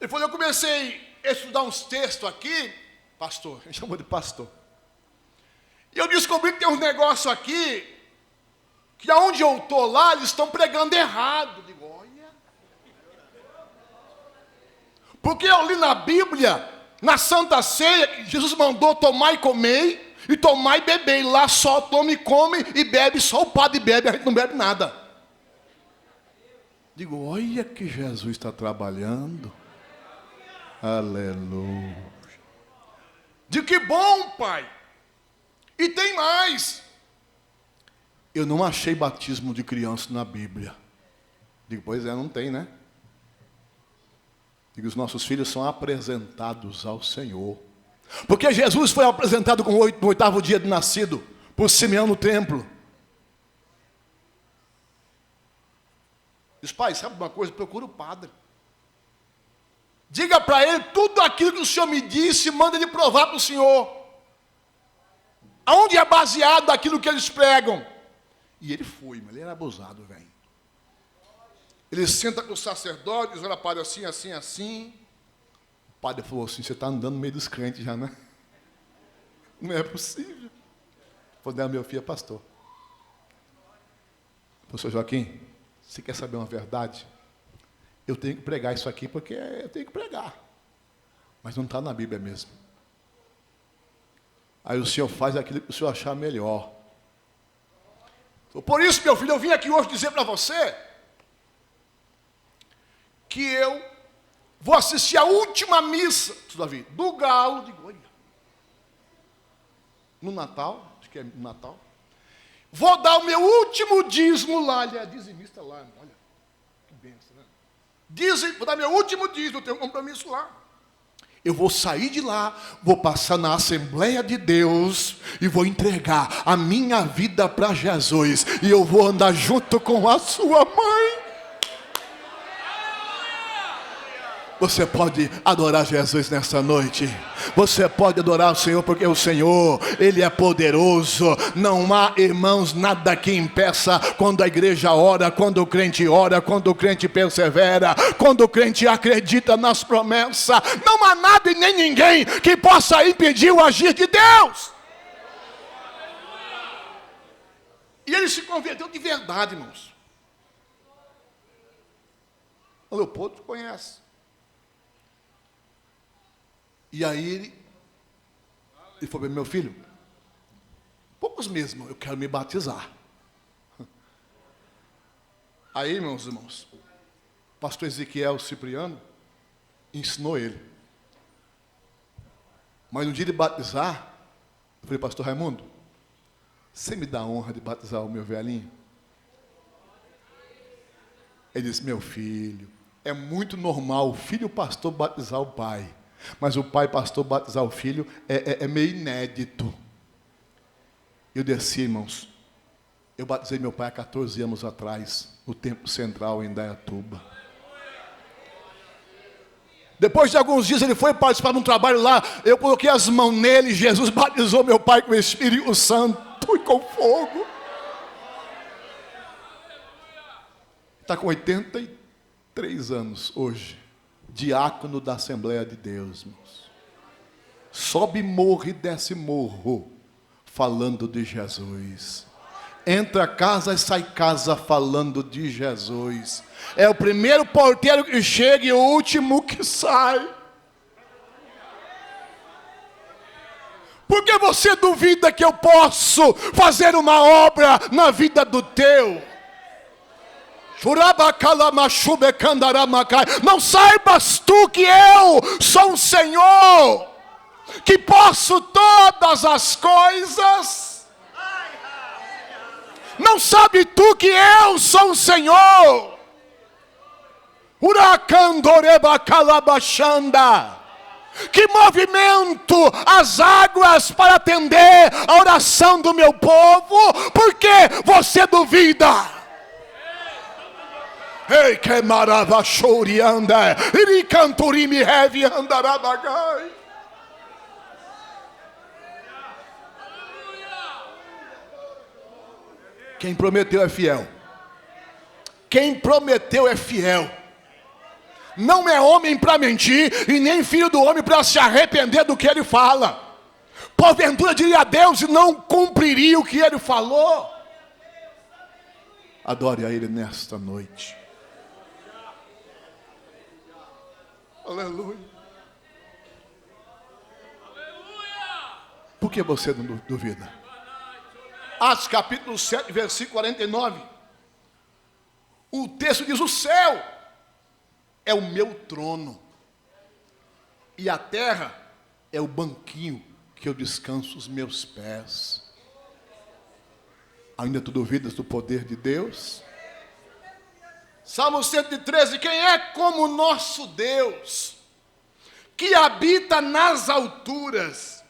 Ele falou: eu comecei a estudar uns textos aqui, pastor, ele chamou de pastor. E eu descobri que tem uns negócios aqui, que aonde eu estou lá, eles estão pregando errado. Digo: olha. Porque eu li na Bíblia, na Santa Ceia, que Jesus mandou tomar e comer, e tomar e beber. E lá só toma e come e bebe, só o padre bebe, a gente não bebe nada. Digo: olha que Jesus está trabalhando. Aleluia. Digo: que bom, pai. E tem mais. Eu não achei batismo de criança na Bíblia. Digo: pois é, não tem, né? Digo: os nossos filhos são apresentados ao Senhor. Porque Jesus foi apresentado no 8º dia de nascido, por Simeão no templo. Diz: pai, sabe uma coisa? Procura o padre. Diga para ele tudo aquilo que o Senhor me disse, manda ele provar para o Senhor. Aonde é baseado aquilo que eles pregam? E ele foi, mas ele era abusado, velho. Ele senta com os sacerdotes, olha, padre, assim, assim, assim. O padre falou assim: você está andando no meio dos crentes já, né? Não é possível. Falei: não, meu filho é pastor. Pastor Joaquim, você quer saber uma verdade? Eu tenho que pregar isso aqui porque eu tenho que pregar. Mas não está na Bíblia mesmo. Aí o senhor faz aquilo que o senhor achar melhor. Por isso, meu filho, eu vim aqui hoje dizer para você que eu vou assistir a última missa, Davi, do Galo de Goiânia. No Natal, acho que é no Natal. Vou dar o meu último dízimo lá. Ele é dizimista lá, olha, que benção, né? Vou dar meu último dízimo, eu tenho um compromisso lá. Eu vou sair de lá, vou passar na Assembleia de Deus e vou entregar a minha vida para Jesus. E eu vou andar junto com a sua mãe. Você pode adorar Jesus nessa noite. Você pode adorar o Senhor, porque o Senhor, Ele é poderoso. Não há, irmãos, nada que impeça quando a igreja ora, quando o crente ora, quando o crente persevera, quando o crente acredita nas promessas. Não há nada e nem ninguém que possa impedir o agir de Deus. E ele se converteu de verdade, irmãos. O Leopoldo conhece. E aí ele falou, meu filho, poucos meses, eu quero me batizar. Aí, meus irmãos, o pastor Ezequiel Cipriano ensinou ele. Mas no dia de batizar, eu falei, pastor Raimundo, você me dá a honra de batizar o meu velhinho? Ele disse, meu filho, é muito normal o filho pastor batizar o pai. Mas o pai pastor batizar o filho é meio inédito. Eu desci, irmãos. Eu batizei meu pai há 14 anos atrás, no Templo Central em Indaiatuba. Depois de alguns dias ele foi participar de um trabalho lá. Eu coloquei as mãos nele. Jesus batizou meu pai com o Espírito Santo e com fogo. Está com 83 anos hoje. Diácono da Assembleia de Deus, irmãos. Sobe morro e desce morro, falando de Jesus. Entra casa e sai casa falando de Jesus. É o primeiro porteiro que chega e o último que sai. Por que você duvida que eu posso fazer uma obra na vida do teu? Não saibas tu que eu sou o Senhor, que posso todas as coisas? Não sabe tu que eu sou o Senhor? Que movimento as águas para atender a oração do meu povo? Por que você duvida? Ei, que marava chorianda, ele canturimi heavy andarabagai. Quem prometeu é fiel. Quem prometeu é fiel. Não é homem para mentir e nem filho do homem para se arrepender do que ele fala. Porventura diria a Deus e não cumpriria o que ele falou. Adore a Ele nesta noite. Aleluia. Por que você não duvida? Atos capítulo 7, versículo 49. O texto diz, o céu é o meu trono. E a terra é o banquinho que eu descanso os meus pés. Ainda tu duvidas do poder de Deus? Salmo 113, quem é como nosso Deus, que habita nas alturas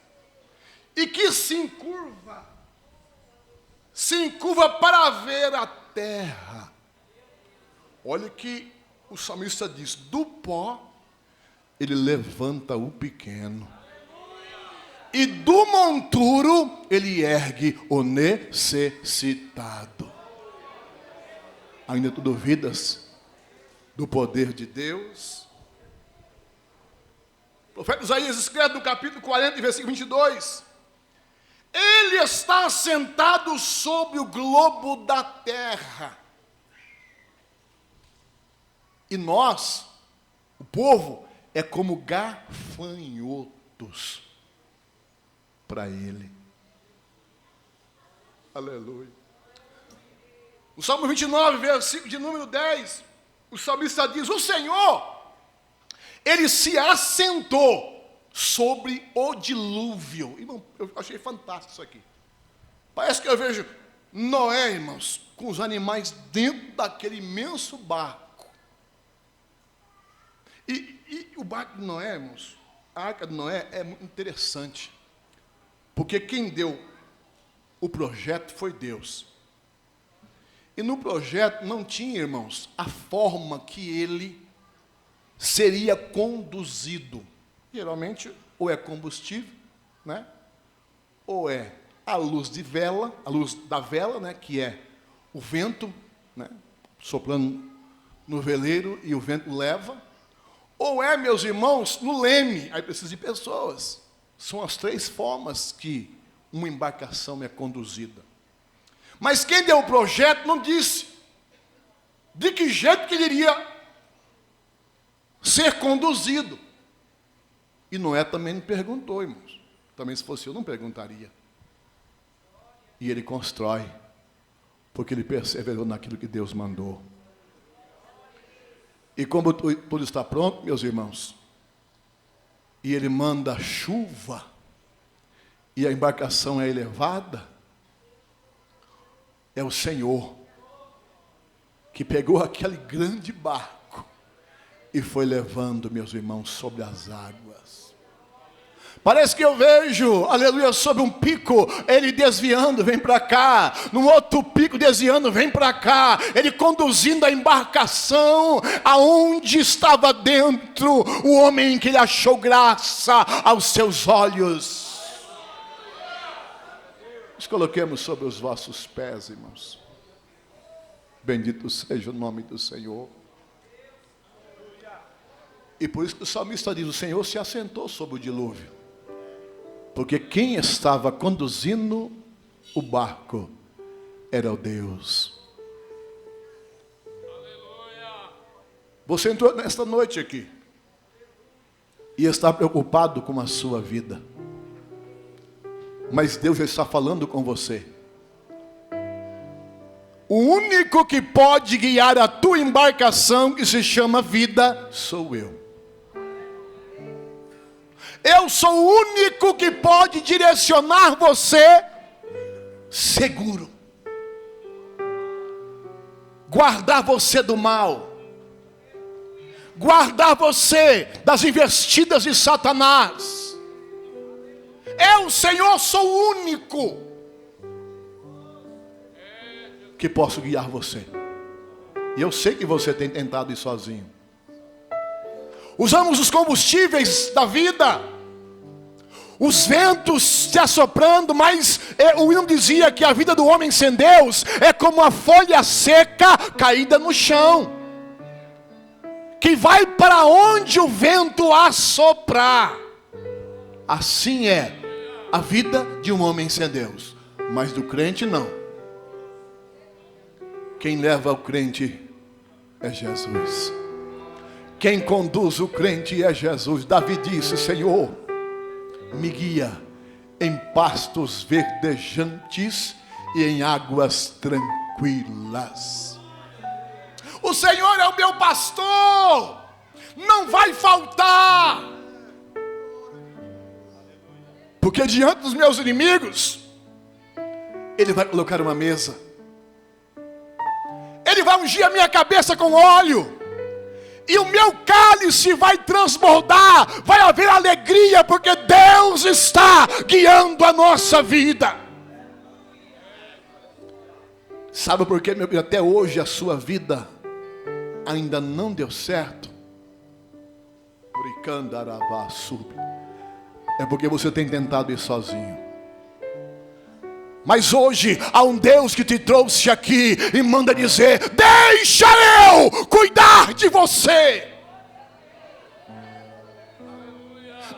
e que se encurva para ver a terra. Olha que o salmista diz, do pó ele levanta o pequeno, e do monturo ele ergue o necessitado. Ainda tu duvidas do poder de Deus? O profeta Isaías escreve no capítulo 40, versículo 22. Ele está sentado sobre o globo da terra. E nós, o povo, é como gafanhotos para ele. Aleluia. O Salmo 29, versículo de número 10, o salmista diz: o Senhor, ele se assentou sobre o dilúvio. Irmão, eu achei fantástico isso aqui. Parece que eu vejo Noé, irmãos, com os animais dentro daquele imenso barco. E o barco de Noé, irmãos, a arca de Noé é muito interessante. Porque quem deu o projeto foi Deus. E no projeto não tinha, irmãos, a forma que ele seria conduzido. Geralmente, ou é combustível, né? Ou é a luz de vela, a luz da vela, né? Que é o vento, né? Soprando no veleiro e o vento leva. Ou é, meus irmãos, no leme. Aí precisa de pessoas. São as 3 formas que uma embarcação é conduzida. Mas quem deu o projeto não disse de que jeito que ele iria ser conduzido. E Noé também não perguntou, irmãos. Também se fosse eu, não perguntaria. E ele constrói, porque ele perseverou naquilo que Deus mandou. E como tudo está pronto, meus irmãos, e ele manda chuva, e a embarcação é elevada, é o Senhor que pegou aquele grande barco e foi levando, meus irmãos, sobre as águas. Parece que eu vejo, aleluia, sobre um pico, ele desviando, vem para cá. Num outro pico, desviando, vem para cá. Ele conduzindo a embarcação aonde estava dentro o homem que ele achou graça aos seus olhos. Nos coloquemos sobre os vossos pés, irmãos. Bendito seja o nome do Senhor. E por isso que o salmista diz: o Senhor se assentou sobre o dilúvio. Porque quem estava conduzindo o barco era o Deus. Aleluia. Você entrou nesta noite aqui e está preocupado com a sua vida. Mas Deus já está falando com você. O único que pode guiar a tua embarcação, que se chama vida, sou eu. Eu sou o único que pode direcionar você seguro. Guardar você do mal. Guardar você das investidas de Satanás. Eu, Senhor, sou o único que posso guiar você. E eu sei que você tem tentado ir sozinho. Usamos os combustíveis da vida, os ventos se assoprando, mas o hino dizia que a vida do homem sem Deus é como a folha seca caída no chão, que vai para onde o vento assoprar. Assim é a vida de um homem sem Deus, mas do crente não. Quem leva o crente é Jesus. Quem conduz o crente é Jesus. Davi disse: Senhor, me guia em pastos verdejantes e em águas tranquilas. O Senhor é o meu pastor, não vai faltar. Porque diante dos meus inimigos, Ele vai colocar uma mesa. Ele vai ungir a minha cabeça com óleo. E o meu cálice vai transbordar, vai haver alegria, porque Deus está guiando a nossa vida. Sabe por quê, meu filho? Até hoje a sua vida ainda não deu certo. É porque você tem tentado ir sozinho. Mas hoje há um Deus que te trouxe aqui e manda dizer: deixa eu cuidar de você.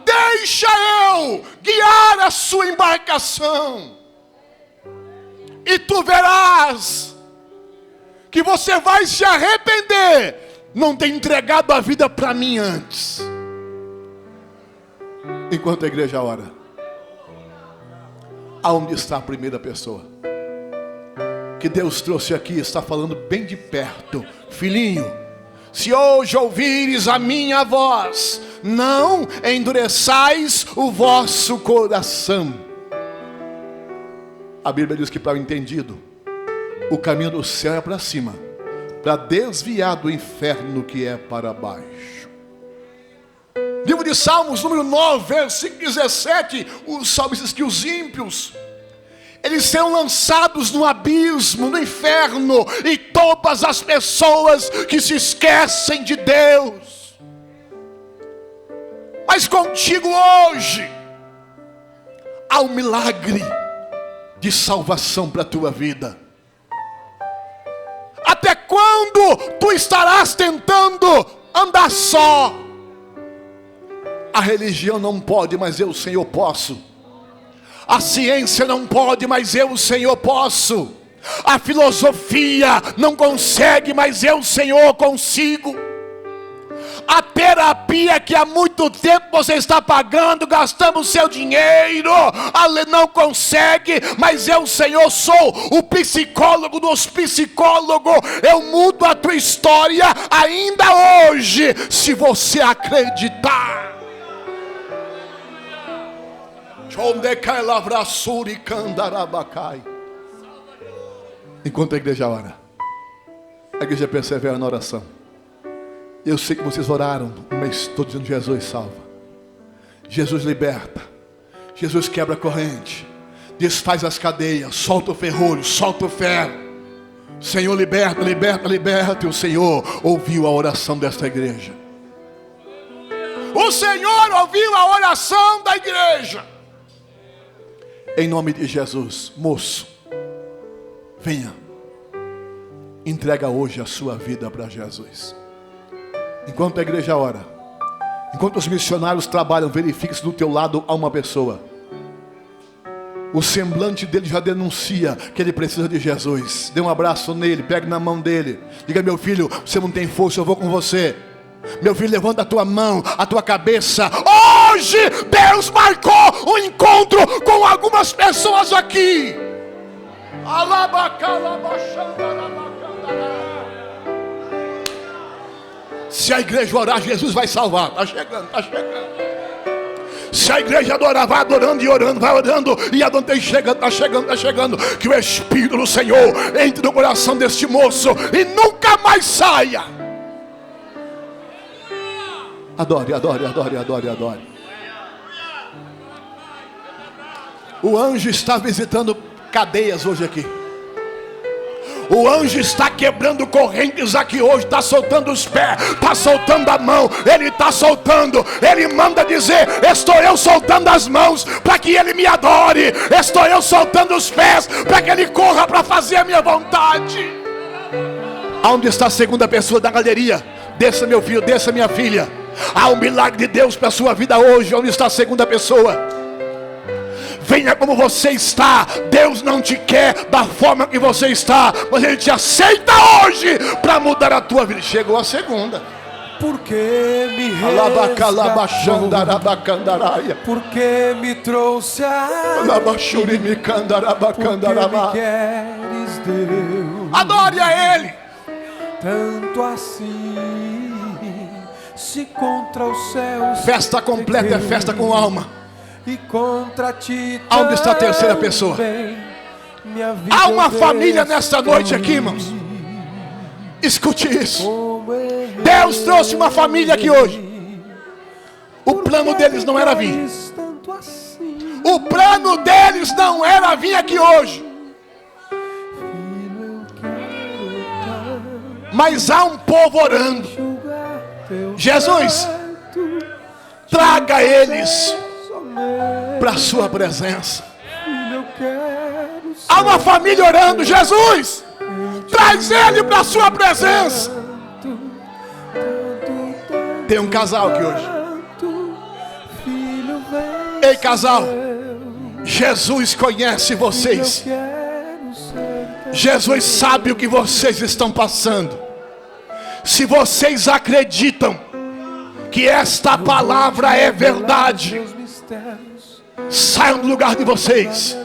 Deixa eu guiar a sua embarcação. E tu verás que você vai se arrepender não tem entregado a vida para mim antes. Enquanto a igreja ora, aonde está a primeira pessoa que Deus trouxe aqui? Está falando bem de perto: filhinho, se hoje ouvires a minha voz, não endureçais o vosso coração. A Bíblia diz que para o entendido, o caminho do céu é para cima, para desviar do inferno que é para baixo. Livro de Salmos, número 9, versículo 17, o salmista diz que os ímpios, eles serão lançados no abismo, no inferno, e todas as pessoas que se esquecem de Deus. Mas contigo hoje há um milagre de salvação para a tua vida. Até quando tu estarás tentando andar só? A religião não pode, mas eu, Senhor, posso. A ciência não pode, mas eu, Senhor, posso. A filosofia não consegue, mas eu, Senhor, consigo. A terapia que há muito tempo você está pagando, gastando o seu dinheiro, não consegue, mas eu, Senhor, sou o psicólogo dos psicólogos. Eu mudo a tua história ainda hoje, se você acreditar. Enquanto a igreja ora, a igreja persevera na oração. Eu sei que vocês oraram o mês todo dizendo: Jesus salva, Jesus liberta, Jesus quebra a corrente, desfaz as cadeias, solta o ferrolho, solta o ferro. Senhor, liberta, liberta, liberta. E o Senhor ouviu a oração desta igreja. O Senhor ouviu a oração da igreja. Em nome de Jesus, moço, venha, entrega hoje a sua vida para Jesus. Enquanto a igreja ora, enquanto os missionários trabalham, verifique se do teu lado há uma pessoa. O semblante dele já denuncia que ele precisa de Jesus. Dê um abraço nele, pegue na mão dele. Diga: meu filho, você não tem força, eu vou com você. Meu filho, levanta a tua mão, a tua cabeça. Hoje Deus marcou um encontro com algumas pessoas aqui. Se a igreja orar, Jesus vai salvar. Está chegando, está chegando. Se a igreja adorar, vai adorando e orando, vai orando e adorando, está chegando, está chegando, está chegando. Que o Espírito do Senhor entre no coração deste moço e nunca mais saia. Adore, adore, adore, adore, adore. O anjo está visitando cadeias hoje aqui. O anjo está quebrando correntes aqui hoje. Está soltando os pés, está soltando a mão. Ele está soltando. Ele manda dizer: estou eu soltando as mãos para que ele me adore. Estou eu soltando os pés para que ele corra para fazer a minha vontade. Aonde está a segunda pessoa da galeria? Desça, meu filho, desça, minha filha. Há um milagre de Deus para a sua vida hoje. Onde está a segunda pessoa? Venha como você está. Deus não te quer da forma que você está, mas Ele te aceita hoje para mudar a tua vida. Chegou a segunda. Porque me resgatou, porque me trouxe porque me queres, Deus. Adore a Ele. Tanto assim, se contra os céus festa completa é festa com alma. E contra ti. Aonde está a terceira pessoa? Há uma família nesta noite aqui, irmãos. Escute isso. Deus trouxe uma família aqui hoje. O plano deles não era vir. O plano deles não era vir aqui hoje. Mas há um povo orando. Jesus, traga eles para a sua presença. Há uma família orando. Jesus, traz ele para a sua presença. Tem um casal aqui hoje. Ei, casal, Jesus conhece vocês. Jesus sabe o que vocês estão passando. Se vocês acreditam que esta palavra é verdade, saiam do lugar de vocês,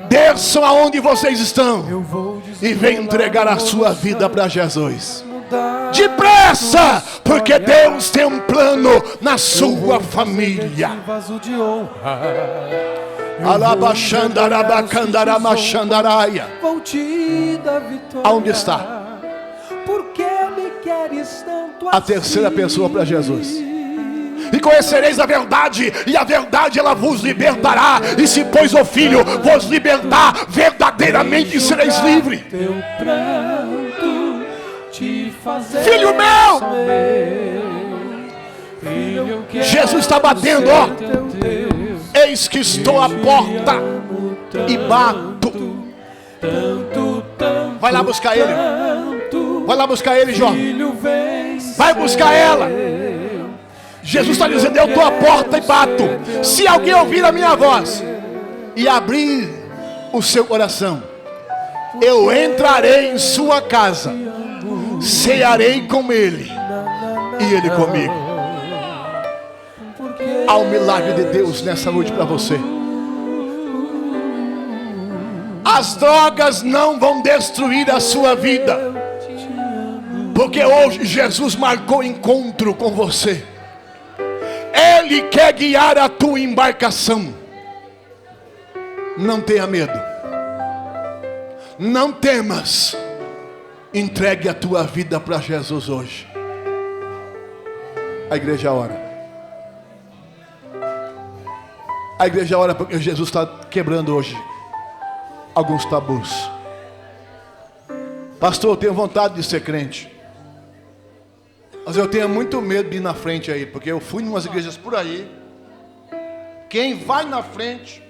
desçam aonde vocês estão e venham entregar a sua vida para Jesus. Depressa, porque Deus tem um plano na sua família. Aonde está a terceira pessoa para Jesus? E conhecereis a verdade, e a verdade ela vos libertará. E se pois o Filho vos libertar, verdadeiramente sereis livres. Filho meu, Jesus está batendo, ó. Eis que estou à porta e bato. Vai lá buscar ele. Vai lá buscar ele, jovem. Vai buscar ela. Jesus está dizendo: eu estou à porta e bato. Se alguém ouvir a minha voz e abrir o seu coração, eu entrarei em sua casa, cearei com ele e ele comigo. Há um milagre de Deus nessa noite para você. As drogas não vão destruir a sua vida, porque hoje Jesus marcou encontro com você. Ele quer guiar a tua embarcação. Não tenha medo, não temas. Entregue a tua vida para Jesus hoje. A igreja ora. A igreja ora porque Jesus está quebrando hoje alguns tabus. Pastor, eu tenho vontade de ser crente, mas eu tenho muito medo de ir na frente aí, porque eu fui em umas igrejas por aí. Quem vai na frente,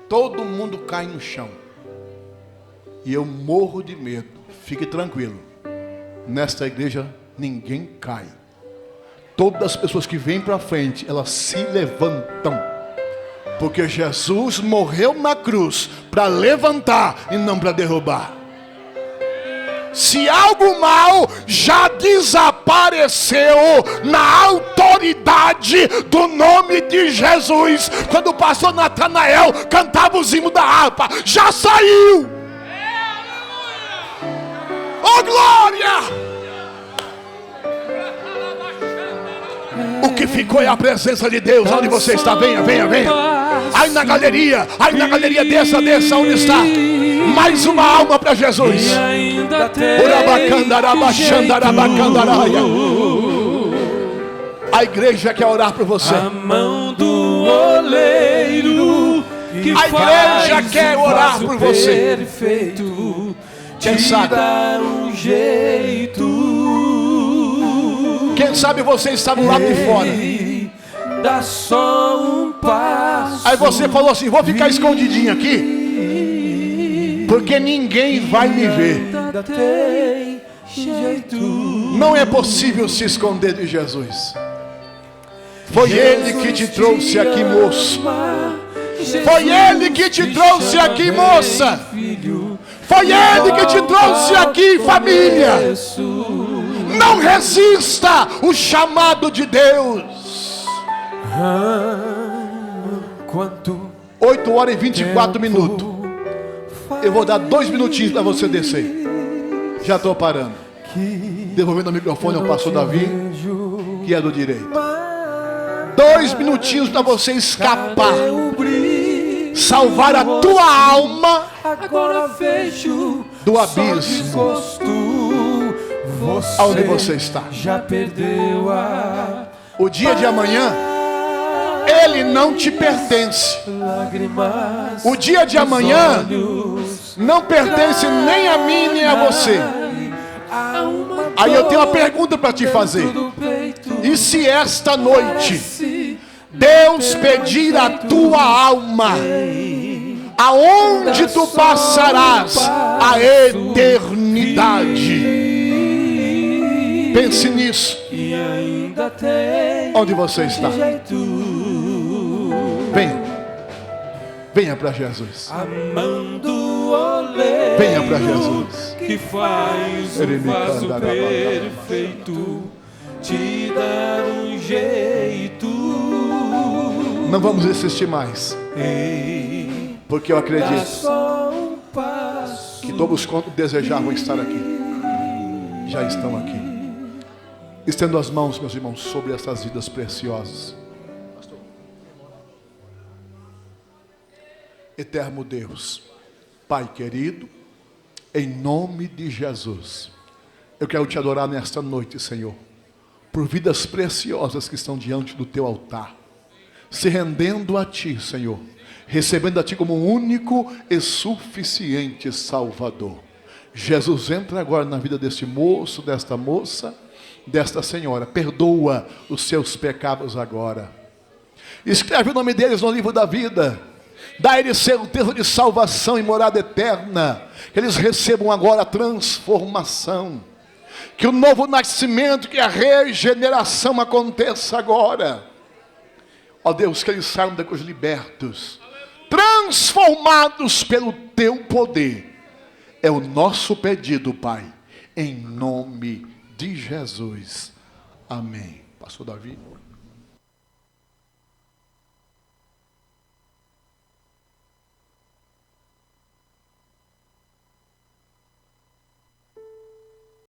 todo mundo cai no chão. E eu morro de medo. Fique tranquilo, nesta igreja ninguém cai. Todas as pessoas que vêm para frente, elas se levantam, porque Jesus morreu na cruz para levantar e não para derrubar. Se algo mal já desapareceu na autoridade do nome de Jesus. Quando o pastor Natanael cantava os hinos da harpa, já saiu. Oh glória! O que ficou é a presença de Deus. Onde você está? Venha, venha, venha. Aí na galeria, desça, onde está? Mais uma alma para Jesus. A igreja quer orar por você. A mão do oleiro que a igreja quer orar por você. Perfeito, quem sabe? Um jeito. Quem sabe você está do lado de fora. Dá só um passo. Aí você falou assim: vou ficar escondidinho aqui, porque ninguém vai me ver. Não é possível se esconder de Jesus. Foi Ele que te trouxe aqui, moço. Foi Ele que te trouxe aqui, moça. Foi Ele que te trouxe aqui, família. Não resista o chamado de Deus. 8h24. Eu vou dar 2 minutinhos para você descer. Já estou parando. Devolvendo o microfone ao pastor Davi, que é do direito. 2 minutinhos para você escapar, salvar a tua alma do abismo aonde você está. O dia de amanhã, ele não te pertence. O dia de amanhã não pertence nem a mim nem a você. Aí eu tenho uma pergunta para te fazer. E se esta noite Deus pedir a tua alma, aonde tu passarás a eternidade? Pense nisso. Onde você está? Venha. Venha para Jesus. Amando oleiro Venha para Jesus. que faz o vaso perfeito te dar um jeito. Não vamos insistir mais, Ei, porque eu dá acredito só um passo. que todos quantos desejavam estar aqui, já estão aqui. Estendo as mãos, meus irmãos, sobre essas vidas preciosas. Eterno Deus, Pai querido, em nome de Jesus, eu quero te adorar nesta noite, Senhor, por vidas preciosas que estão diante do teu altar, se rendendo a ti, Senhor, recebendo a ti como único e suficiente Salvador. Jesus, entra agora na vida deste moço, desta moça, desta senhora, perdoa os seus pecados agora, escreve o nome deles no livro da vida, dá a eles certeza de salvação e morada eterna, que eles recebam agora a transformação, que o novo nascimento, que a regeneração aconteça agora, ó Deus, que eles saiam daqui libertos, transformados pelo teu poder. É o nosso pedido, Pai, em nome de Jesus. Amém. Pastor Davi.